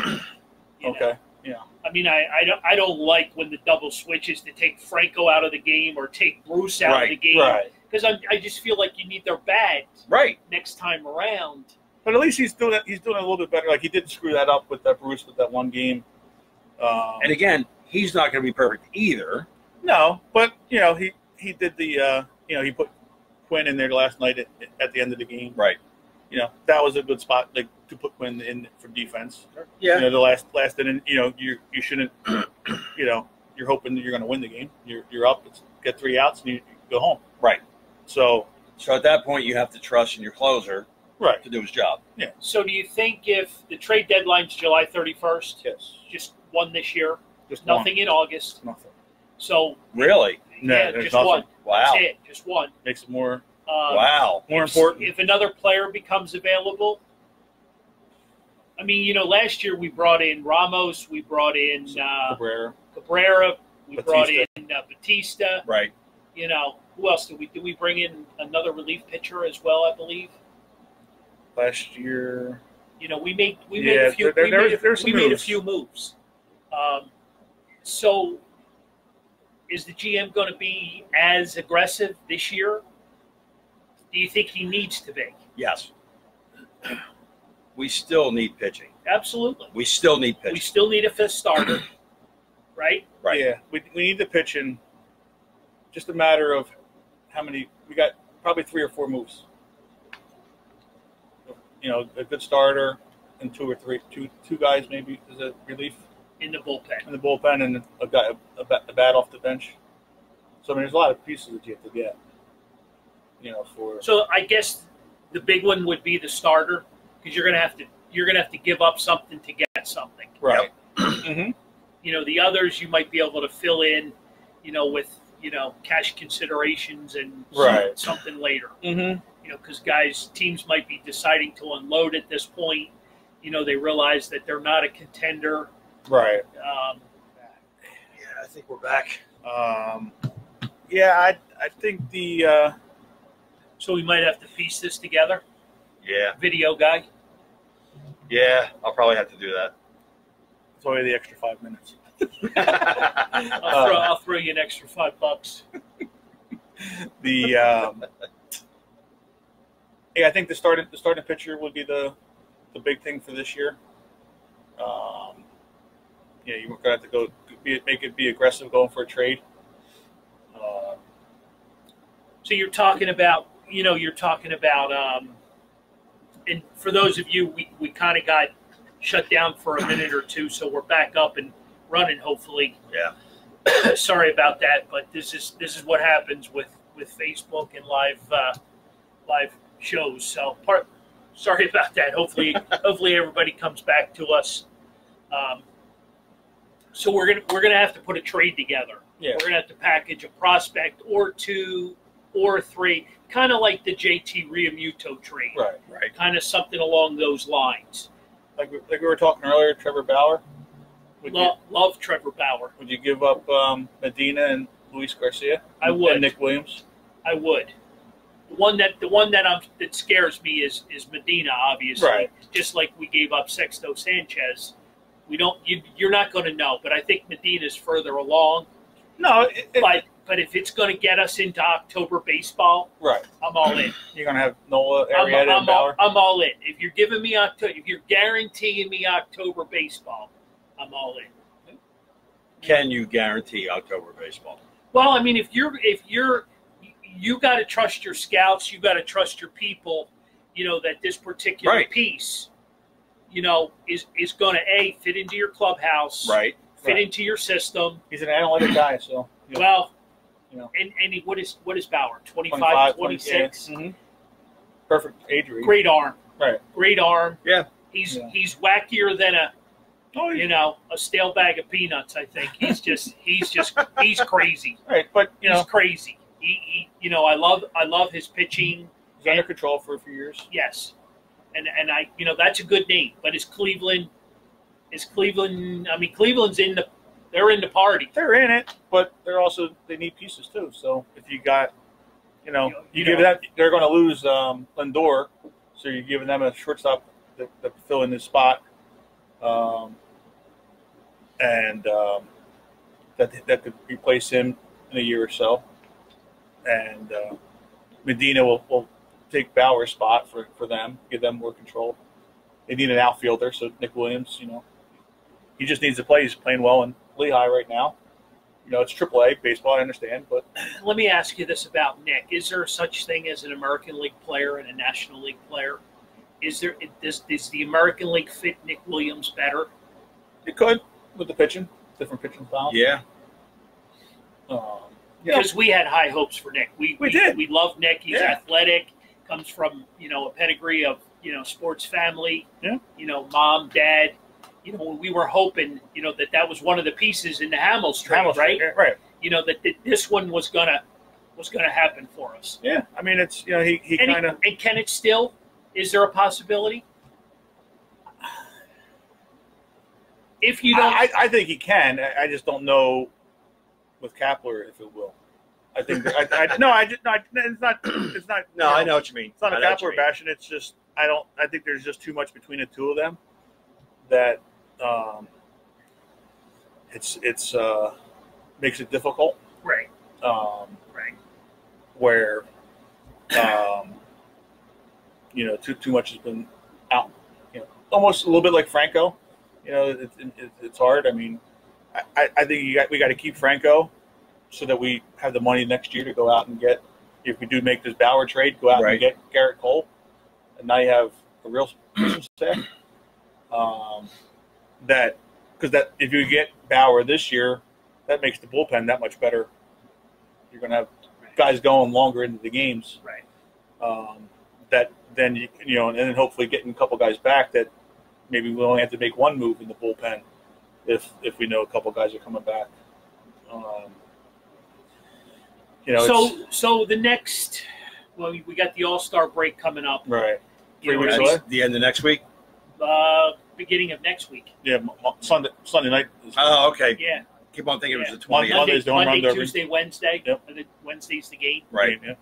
you Okay. know. Yeah. I mean, I don't like when the double switches to take Franco out of the game or take Bruce out of the game Right. because I just feel like you need their bat Right. next time around. But at least he's doing it. He's doing it a little bit better. Like he didn't screw that up with that Bruce with that one game. And again, he's not going to be perfect either. No, but he did the he put Quinn in there last night at the end of the game. Right. That was a good spot, like to put Quinn in for defense. Yeah. The last inning, you shouldn't, you're hoping that you're going to win the game. You're up, get 3 outs, and you go home. Right. So at that point, you have to trust in your closer right. to do his job. Yeah. So do you think if the trade deadline's July 31st, Yes. just one this year, Just nothing in August, Nothing. so Really? No, yeah, there's just nothing. one. Wow. That's it, just one. Makes it more Wow. important. If another player becomes available, I mean, last year we brought in Ramos, we brought in Cabrera. Cabrera, we brought Batista. in Batista. Right. Who else did we? Did we bring in another relief pitcher as well? I believe. Last year. We made Yeah, a few. there's some we made a moves. few moves. So, is the GM going to be as aggressive this year? Do you think he needs to be? Yes. We still need pitching. Absolutely. We still need pitching. We still need a fifth starter, right? Right. Yeah, we need the pitching. Just a matter of how many. We got probably 3 or 4 moves. A good starter and 2 or 3, two guys maybe as a relief In the bullpen. in the bullpen, and a guy a bat off the bench. So I mean, there's a lot of pieces that you have to get. For So I guess the big one would be the starter because you're gonna have to give up something to get something. right. Mm-hmm. The others you might be able to fill in, with cash considerations and Right. something later. Mm-hmm. Because teams might be deciding to unload at this point. They realize that they're not a contender. Right. Yeah, I think we're back. Yeah, I think the So we might have to piece this together. Yeah. Video guy. Yeah. I'll probably have to do that. it's only the extra 5 minutes. I'll throw you an extra $5. The I think the starting pitcher would be the big thing for this year. You're going to have to go make it be aggressive going for a trade. So you're talking about, and for those of you, we kind of got shut down for a minute or two, so we're back up and running, hopefully. Yeah. Sorry about that, but this is what happens with Facebook and live shows. So sorry about that. Hopefully everybody comes back to us. So we're gonna have to put a trade together. Yeah. We're gonna have to package a prospect or two or three, kind of like the JT Realmuto trade. Right. Kind of something along those lines. Like we were talking earlier, Trevor Bauer. Love Trevor Bauer. Would you give up Medina and Luis Garcia? I would. And Nick Williams. I would. The one that scares me is Medina, obviously. Right. Just like we gave up Sexto Sanchez. You're not going to know, but I think Medina's further along. No, but if it's going to get us into October baseball, right, I'm all in. You're going to have Nola, Arrieta, and Bauer. I'm all in. If you're giving me October, if you're guaranteeing me October baseball, I'm all in. Can you guarantee October baseball? Well, I mean, if you got to trust your scouts, you got to trust your people. That this particular piece, is going to fit into your clubhouse, right? Fit into your system. He's an analytic guy, so well, and what is Bauer? 25, 26. Yeah. Mm-hmm. Perfect age range. Great arm. Right. Great arm. Yeah. He's wackier than a stale bag of peanuts. I think he's he's crazy. Right, but he's crazy. He I love his pitching. He's under control for a few years. Yes, and I that's a good name. But is Cleveland? I mean, Cleveland's they're in the party. They're in it, but they need pieces too. So if you got, you give that, they're going to lose Lindor, so you're giving them a shortstop to fill in this spot, and that could replace him in a year or so, and Medina will take Bauer's spot for them, give them more control. They need an outfielder, so Nick Williams, he just needs to play. He's playing well in Lehigh right now. It's AAA baseball, I understand, but let me ask you this about Nick: is there such thing as an American League player and a National League player? Does the American League fit Nick Williams better? It could with the pitching, different pitching styles. Yeah. Because we had high hopes for Nick. We did. We love Nick. He's athletic. Comes from a pedigree of sports family. Yeah. Mom, dad. We were hoping that was one of the pieces in the Hamels trade, right? Right. That this one was gonna happen for us. Yeah. I mean, it's he kind of. And can it still? Is there a possibility? If you don't, I think he can. I just don't know with Kapler if it will. I think it's not. No, I know what you mean. It's not a Kapler bashing. It's just I think there's just too much between the two of them that it's makes it difficult. Right. Right. Where too much has been out. Almost a little bit like Franco. It's hard. I mean, I think we got to keep Franco so that we have the money next year to go out and get, if we do make this Bauer trade, go out and get Garrett Cole, and now you have a real staff. Because if you get Bauer this year, that makes the bullpen that much better. You're going to have guys going longer into the games. Right. That then and then hopefully getting a couple guys back that maybe we only have to make one move in the bullpen if we know a couple guys are coming back. So the next, we got the All-Star break coming up. Right. 3 weeks away. The end of next week. Beginning of next week. Yeah, Sunday night. Oh, okay. Yeah. Keep on thinking it was the 20th. Monday's the home run derby. Tuesday, Wednesday. Yep. And then Wednesday's the game. Right. Yeah.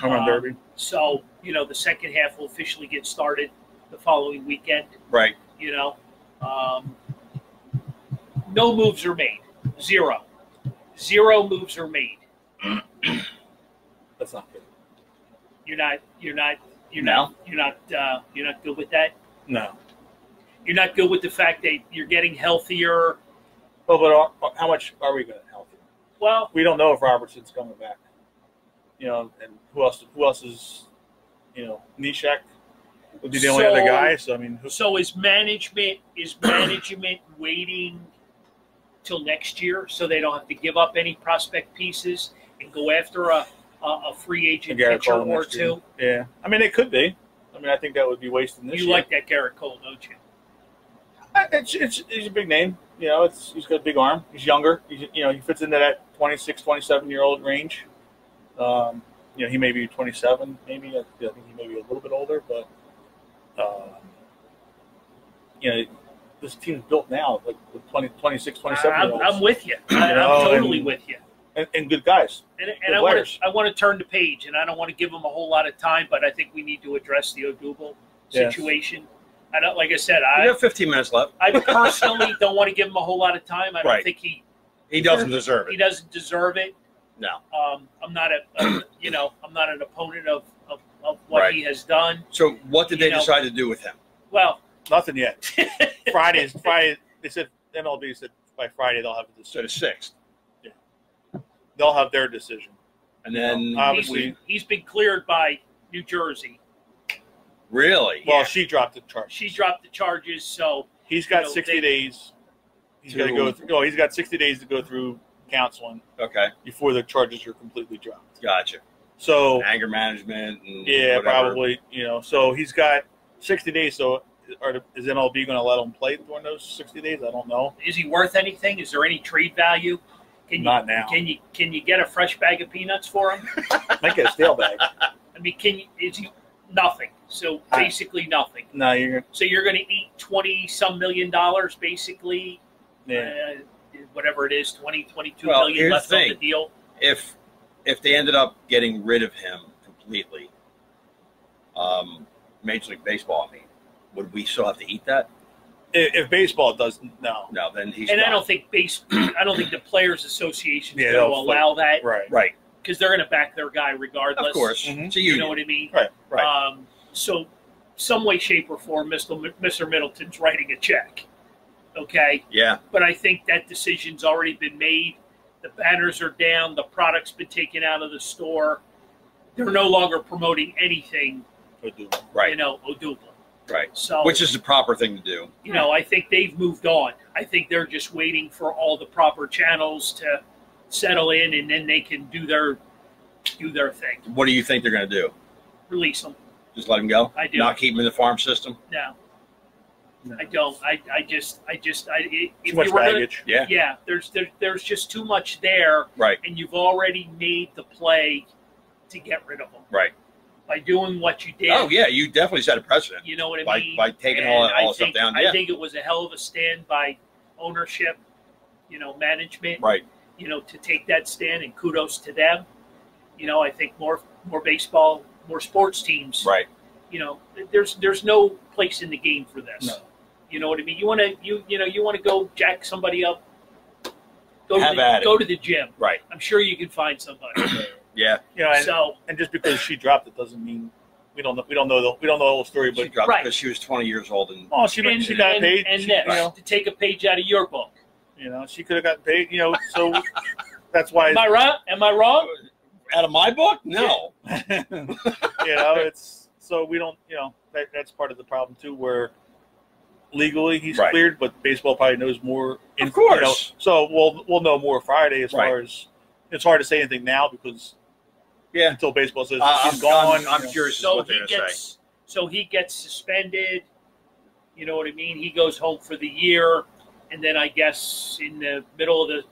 Home run derby. So, the second half will officially get started the following weekend. Right. No moves are made. Zero moves are made. That's not good. You're not good with that? No. You're not good with the fact that you're getting healthier. Well, but how much are we going to healthier? Well, we don't know if Robertson's coming back. And who else is, Nishek would be the only other guy. So I mean, so is management waiting till next year so they don't have to give up any prospect pieces and go after a free agent pitcher or two? Yeah, I mean it could be. I mean I think that would be wasting this year. You like that Garrett Cole, don't you? He's a big name. You know, he's got a big arm. He's younger. He fits into that 26, 27-year-old range. He may be 27, maybe. I think he may be a little bit older, but this team's built now, like with 26, 27-year-olds. I'm with you. I'm totally with you. And good guys. And I want to turn the page, and I don't want to give them a whole lot of time, but I think we need to address the Odubel situation. I don't, like I said, we have 15 minutes left. I personally don't want to give him a whole lot of time. I don't think he doesn't deserve it. He doesn't deserve it. No. I'm not I'm not an opponent of what he has done. So what did they decide to do with him? Well, nothing yet. Friday. They said MLB said by Friday they'll have a decision. So the 6th. Yeah. They'll have their decision. And then obviously he's been cleared by New Jersey. Really? Well, she dropped the charges. She dropped the charges, so he's got 60 days. He's got to go through. He's got 60 days to go through counseling. Okay. Before the charges are completely dropped. Gotcha. So anger management. And whatever. Probably. So he's got 60 days. So is MLB going to let him play during those 60 days? I don't know. Is he worth anything? Is there any trade value? Not now. Can you get a fresh bag of peanuts for him? Might get a stale bag. I mean, is he nothing? So basically nothing. No, you're going to eat $20-some million basically. Yeah. Whatever it is, 22 million left on the deal. If they ended up getting rid of him completely, Major League Baseball, would we still have to eat that? If baseball doesn't, no, then he's. And gone. I don't think the Players Association is going to allow that, right? Because they're going to back their guy regardless. Of course, you know what I mean, right. So, some way, shape, or form, Mr. Middleton's writing a check. Okay. Yeah. But I think that decision's already been made. The banners are down. The product's been taken out of the store. They're no longer promoting anything. Odubel. Right. Odubel. Right. So, which is the proper thing to do. I think they've moved on. I think they're just waiting for all the proper channels to settle in, and then they can do their thing. What do you think they're going to do? Release them. Just let him go? I do. Not keep him in the farm system? No. I don't. Too much baggage. Yeah. There's just too much there. Right. And you've already made the play to get rid of them. Right. By doing what you did. Oh yeah, you definitely set a precedent. You know what I mean? By taking all the stuff down. Yeah. I think it was a hell of a stand by ownership, management. Right. To take that stand, and kudos to them. I think more baseball, more sports teams. Right. There's no place in the game for this. No. You know what I mean? You want to go jack somebody up. Go to the gym. Right. I'm sure you can find somebody. Yeah. And just because she dropped it doesn't mean we don't know the whole story. But she dropped it because she was 20 years old and she got paid. And to take a page out of your book. She could have gotten paid. So that's why. Am I wrong? Out of my book? No. It's so we don't. That's part of the problem too, where legally he's cleared, but baseball probably knows more. Of course. So we'll know more Friday as far as it's hard to say anything now because until baseball says he's gone. I'm curious as to what they're going to say. So he gets suspended. You know what I mean? He goes home for the year, and then I guess in the middle of the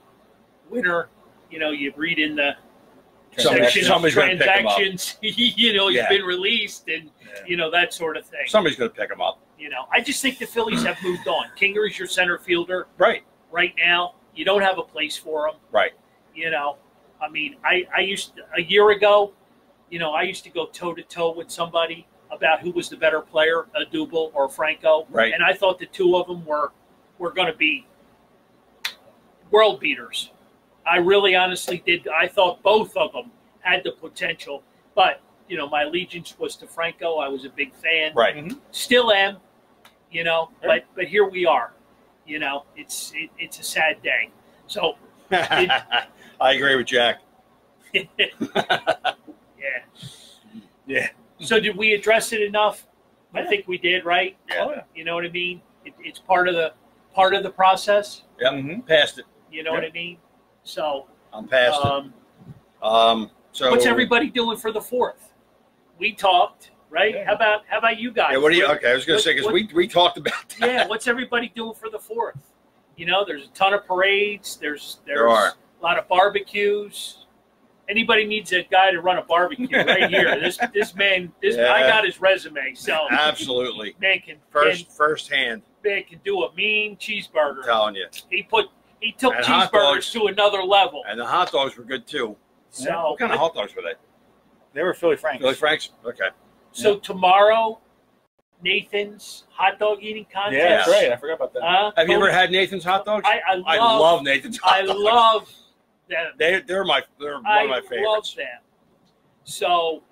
winter, you read in the section of transactions, he's been released, and that sort of thing. Somebody's going to pick him up. I just think the Phillies have moved on. Kinger is your center fielder, right now. You don't have a place for him, right? I mean, I used a year ago, I used to go toe to toe with somebody about who was the better player, Odubel or Franco, right? And I thought the two of them were going to be world beaters. I really honestly did. I thought both of them had the potential, but my allegiance was to Franco. I was a big fan, right? Mm-hmm. Still am, but here we are. It's a sad day. So I agree with Jack. Yeah. So did we address it enough? I think we did, right? Yeah. You know what I mean? It's part of the process. Yep. Mm-hmm. Past it. You know what I mean? So I'm past it. So what's everybody doing for the 4th? We talked. right? Yeah. How about you guys? Yeah, what do you? Okay, I was going to say because What- we talked about that. Yeah, what's everybody doing for the 4th? You know, there's a ton of parades. There's There are. a lot of barbecues. Anybody needs a guy to run a barbecue right here. This man, Yeah. I got his resume, so Absolutely. man can First hand, man can do a mean cheeseburger. I'm telling you. He took And hot cheeseburgers dogs. to another level. And the hot dogs were good too. So What kind of hot dogs were they? They were Philly Franks. Philly Franks? Okay. so tomorrow, Nathan's hot dog eating contest. Yeah, that's right. I forgot about that. Have you ever had Nathan's hot dogs? I love Nathan's hot I dogs. love them. They're one of my I love favorites. them. So,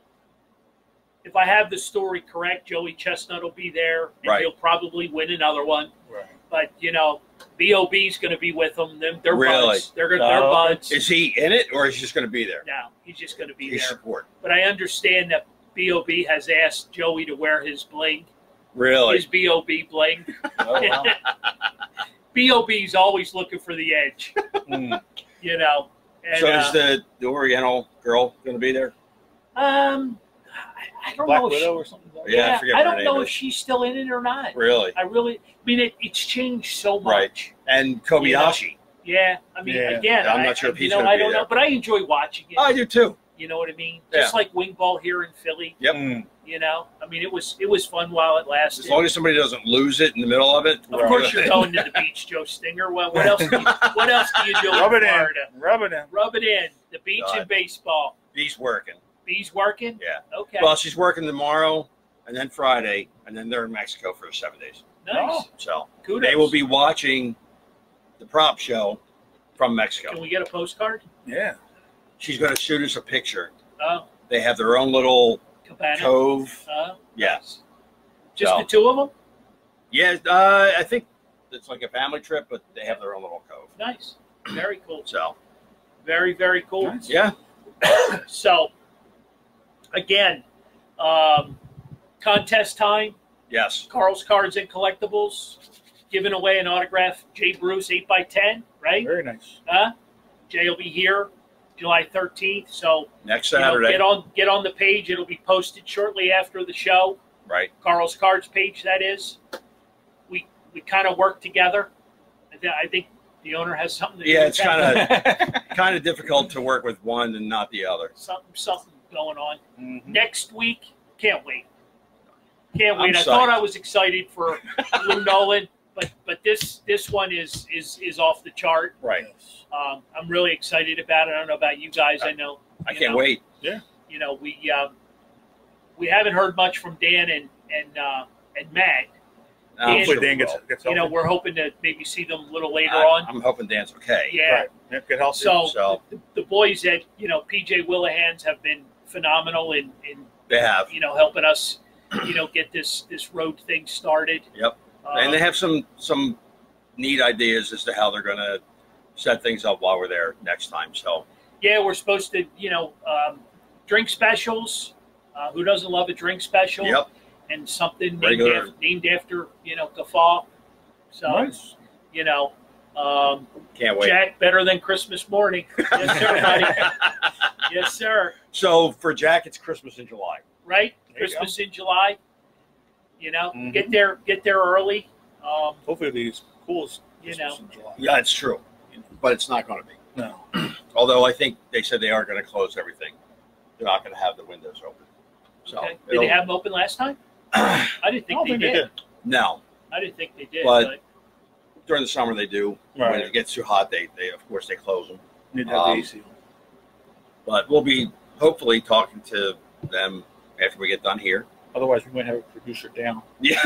if I have the story correct, Joey Chestnut will be there, and Right. he'll probably win another one. Right. But you know, B.O.B.'s going to be with them. They're Really? buds. They're Oh. buds. Is he in it or is he just going to be there? No, he's just going to be He's there. support. But I understand that B.O.B. has asked Joey to wear his bling, Really? his B.O.B. bling. Oh, wow. B.O.B.'s always looking for the edge, Mm. you know. And, So is the Oriental girl going to be there? I don't Black know. If Widow or something like that? Yeah, I forget I what don't her know name if is. she's still in it or not. Really? I mean, it's changed so much. Right. And Kobayashi. Yeah, I mean, Yeah. again, I'm not sure if he's you know, gonna I be don't there. know, but I enjoy watching it. I do too. You know what I mean? Yeah. Just like wing ball here in Philly. Yep. Mm. You know, I mean, it was fun while it lasted. As long as somebody doesn't lose it in the middle of it. Of course, you're going to the beach, Joe Stinger. Well, what else? What else do you do Rub in it in. Florida? Rub it in. Rub it in. The beach God. and baseball. He's working. Bees working. Yeah. Okay. Well, she's working tomorrow and then Friday, and then they're in Mexico for 7 days. Nice. So Kudos. they will be watching the prop show from Mexico. Can we get a postcard? Yeah. She's going to shoot us a picture. Oh, They have their own little Cabana. cove. Yeah. Nice. Just So- the two of them. Yeah, I think it's like a family trip, but they have their own little cove. Nice. Very cool. So, Very, very cool. Nice. yeah. So, again, contest time. Yes. Carl's Cards and Collectibles giving away an autograph. Jay Bruce 8x10, right? Very nice. Jay will be here July 13th. So Next you know, Saturday. get on the page. It'll be posted shortly after the show. Right. Carl's Cards page, that is. We kind of work together. I think the owner has something to do Yeah, with it's that. kind of difficult to work with one and not the other. something going on. Mhm. Next week, can't wait. Can't wait. I'm I thought psyched. I was excited for Lou Nolan, but this one is off the chart. Right. Yes. I'm really excited about it. I don't know about you guys. I know I you can't know, wait. You know, we haven't heard much from Dan and Matt. I'm Hopefully sure Dan we gets will. You know, healthy. we're hoping to maybe see them a little later on. I'm hoping Dan's okay. Yeah. Right. Yeah, get healthy. So the boys at PJ Willahans have been phenomenal in They have. helping us get this road thing started. Yep. And they have some neat ideas as to how they're going to set things up while we're there next time. So Yeah, we're supposed to drink specials. Who doesn't love a drink special? yep. And something Regular. named after Gaffa. So Nice. Can't wait. Jack, better than Christmas morning. Yes, sir, buddy. Yes, sir. So for Jack, it's Christmas in July. Right? There you Christmas in July. Mhm. Get there early. Hopefully these coolest. You Christmas know. in July. Yeah, it's true. But it's not going to be. No. Although I think they said they are going to close everything. They're not going to have the windows open. So Okay. Did they have them open last time? I didn't I think don't they think did. they did. No. I didn't think they did. But- During the summer they do. When Right. it gets too hot, they of course they close them. Need to have the AC. But we'll be hopefully talking to them after we get done here. Otherwise, we might have a producer down. Yeah.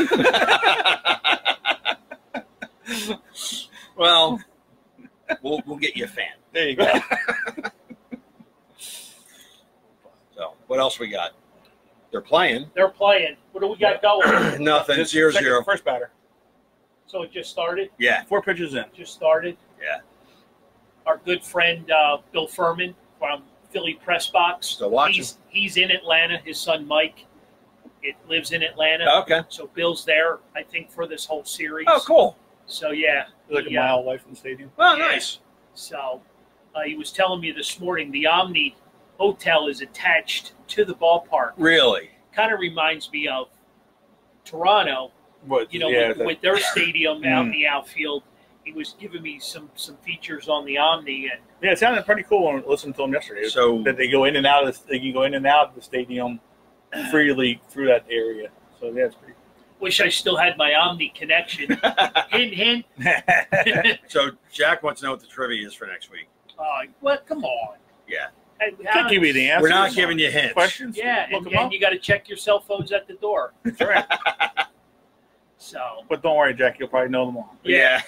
Well, we'll get you a fan. There you go. So what else we got? They're playing. they're playing. What do we got going? Nothing. Just 0-0. First batter. So it just started. Yeah. 4 pitches in. Just started. Yeah. Our good friend Bill Furman from Philly Press Box. Still watching. He's in Atlanta. His son Mike, lives in Atlanta. Okay. So Bill's there, I think, for this whole series. Oh, cool. So yeah. Like a Yeah. mile away from the stadium. Oh, Yeah. nice. So he was telling me this morning the Omni Hotel is attached to the ballpark Really? kind of reminds me of Toronto. But, You know, yeah, with their stadium out in the outfield. He was giving me some features on the Omni, and yeah, it sounded pretty cool when I listened to them yesterday. So that they go in and out of they can go in and out of the stadium freely through that area. So yeah, it's pretty. wish I still had my Omni connection. Hint, hint. so Jack wants to know what the trivia is for next week. Well, come on. Yeah. Can't give you the answer. We're not giving you hints. Questions. Yeah, Look and, 'em up. and you got to check your cell phones at the door. That's right. So But don't worry, Jack. You'll probably know them all. Yeah.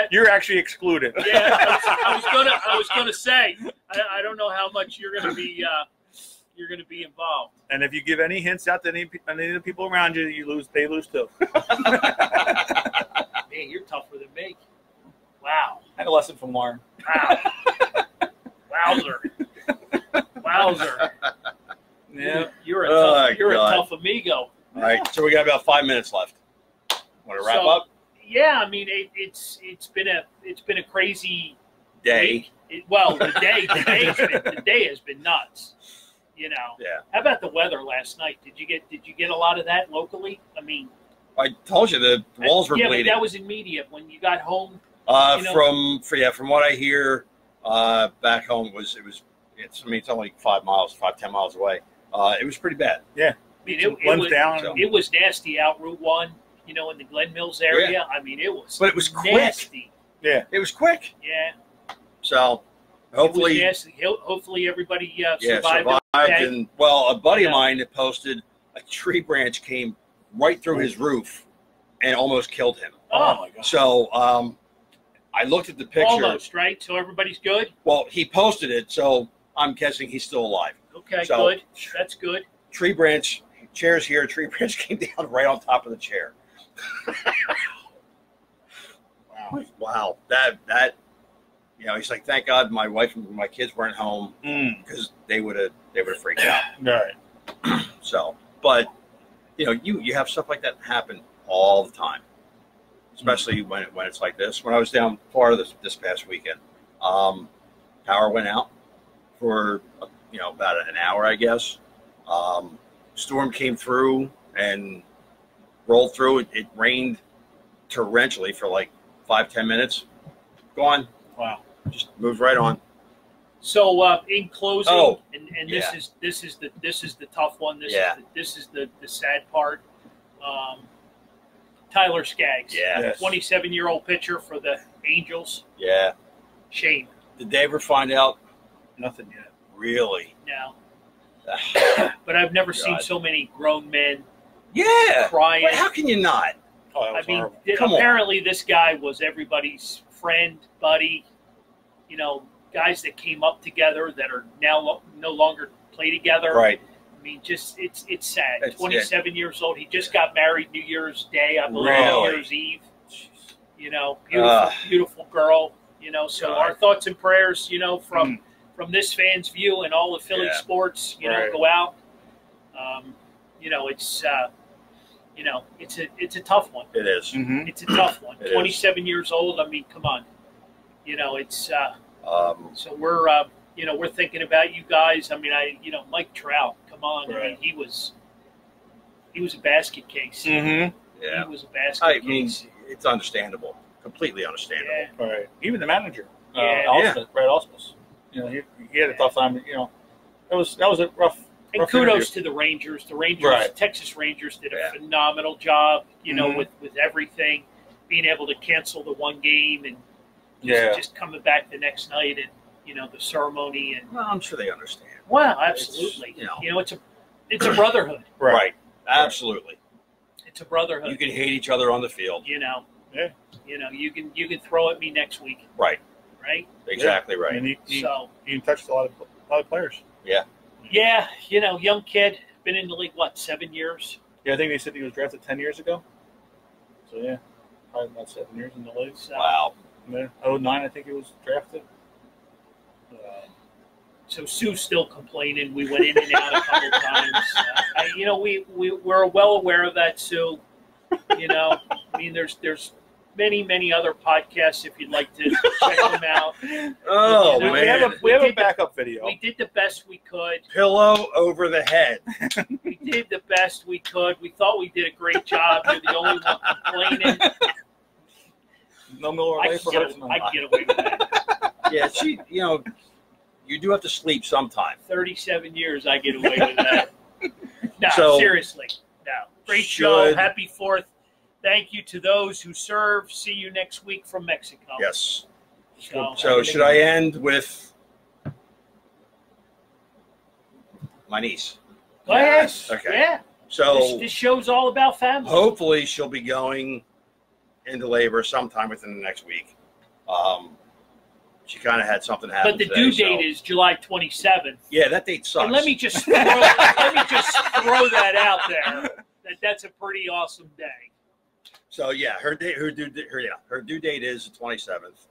you're actually excluded. yeah, I was gonna say, I don't know how much you're gonna be involved. And if you give any hints out to any of the people around you, they lose too. Man, you're tougher than me. Wow. I had a lesson from Lauren. Wow. Wowzer. Yeah. You're a Oh, tough, you're a God. tough amigo. All right. So we got about 5 minutes left. Want to wrap So, up? Yeah, I mean it's been a crazy Day. week. The day has been nuts. You know. Yeah. How about the weather last night? Did you get a lot of that locally? I mean, I told you the walls were yeah, bleeding. but that was in media when you got home. you know- From what I hear, back home it's only 10 miles away. It was pretty bad. I mean, Runs down. so- it was nasty out Route 1. You know, in the Glen Mills area. I mean, it was. But it was quick. nasty. Yeah. It was quick. Yeah. So hopefully, it was nasty. Hopefully everybody survived. survived. okay. And well, a buddy Yeah. of mine had posted a tree branch came right through his roof and almost killed him. Oh, my God. So I looked at the picture. almost right. So everybody's good. Well, he posted it, so I'm guessing he's still alive. Okay, So- good. That's good. Tree branch, chairs here. Tree branch came down right on top of the chair. Wow. Wow, that. He's like, thank God my wife and my kids weren't home because they would have freaked out. All right. So, but you have stuff like that happen all the time, especially when it's like this. When I was down Florida this past weekend, power went out for about an hour, I guess. Storm came through and rolled through. It rained torrentially for like 5-10 minutes. Gone. Wow. Just moved right on. So in closing, Oh, and yeah. this is the tough one. This is the sad part. Tyler Skaggs, Yeah. Yes. 27-year-old pitcher for the Angels. Yeah. Shame. Did they ever find out? Nothing yet. Really? No. But I've never seen God. so many grown men Yeah. crying. But how can you not? Oh, that was I mean, horrible. Come on. apparently this guy was everybody's friend, buddy. Guys that came up together that are now no longer play together. Right. I mean, just it's sad. It's- 27 years old. He just got married New Year's Day, I believe, Really? New Year's Eve. Beautiful girl. So God. our thoughts and prayers, from this fan's view and all of Philly Yeah. sports, Right. go out. It's a tough one. It is. Mm-hmm. It's a tough one. It is. 27 years old. I mean, come on. It's so we're thinking about you guys. I mean, Mike Trout. Come on. I mean, Right. he was a basket case. Mm-hmm. Yeah. He was a basket I mean, case. it's understandable. Completely understandable. Yeah. All right. Even the manager, Yeah. Brad Ausmus. He had a tough time. That was a rough. And rough kudos interview. to the Rangers. The Rangers, Right. Texas Rangers, did a Yeah. phenomenal job. Mhm. With everything, being able to cancel the one game and Yeah. just coming back the next night and the ceremony and Well, I'm sure they understand. wow, absolutely. It's, It's a brotherhood. Right. Absolutely. It's a brotherhood. You can hate each other on the field. Yeah. You can throw at me next week, Right. right? Exactly right. And he So touched a lot of players. yeah, young kid, been in the league 7 years. Yeah, I think they said he was drafted 10 years ago. So yeah, probably about 7 years in the league. So, Wow. Yeah, 09, I think he was drafted. So Sue's still complaining. We went in and out a couple times. We're well aware of that, Sue. I mean, there's many other podcasts if you'd like to check them out. Oh, You know, man. We have a backup video. We did the best we could. Pillow over the head. We did the best we could. We thought we did a great job. You're the only one complaining. No Miller I Lite for can her get tonight. away with that. Yeah, you do have to sleep sometime. 37 years, I get away with that. No, So- seriously. No. Great show. Should- Happy 4th. Thank you to those who serve. See you next week from Mexico. Yes. So, So should I end with my niece? go ahead. Okay. Yeah. So This show's all about family. hopefully she'll be going into labor sometime within the next week. She kind of had something happen But the today, due so- date is July 27th. Yeah, that date sucks. And let me just throw that out there. That's a pretty awesome day. So yeah, her due date is the 27th.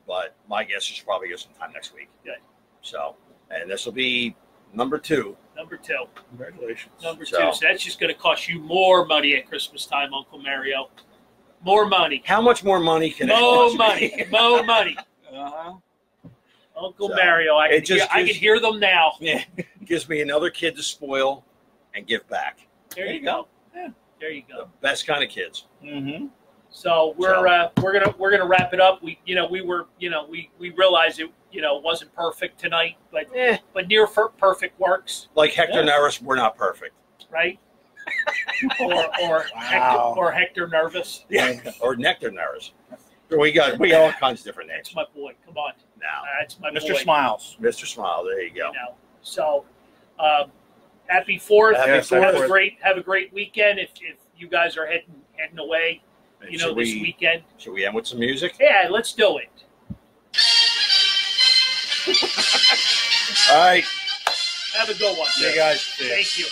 But my guess is she'll probably go sometime next week. Good. So, and this will be number 2. Number 2. Congratulations. Number 2. So- So that's just going to cost you more money at Christmas time, Uncle Mario. More money. How much more money can it More cost money. me? More money. Uh-huh. Uncle So, Mario. I it just can gives- hear them now. Yeah, gives me another kid to spoil and give back. There you go. Yeah, there you The go. best kind of kids. Mm-hmm. So we're gonna wrap it up. We realized it wasn't perfect tonight, but near perfect works, Like Hector Yeah. Neris, we're not perfect. right? or Hector Nervous. Yeah. Or Nectar Neris. We got all kinds of different names That's my boy. Come on, now. that's my Mr. boy. Smiles. Mr. Smile, there you go. So happy 4th. Happy Yes, Have Fourth. a great weekend. If you guys are heading away, And this should weekend. Should we end with some music? Yeah, let's do it. All right. Have a good one. See you guys. Thank you.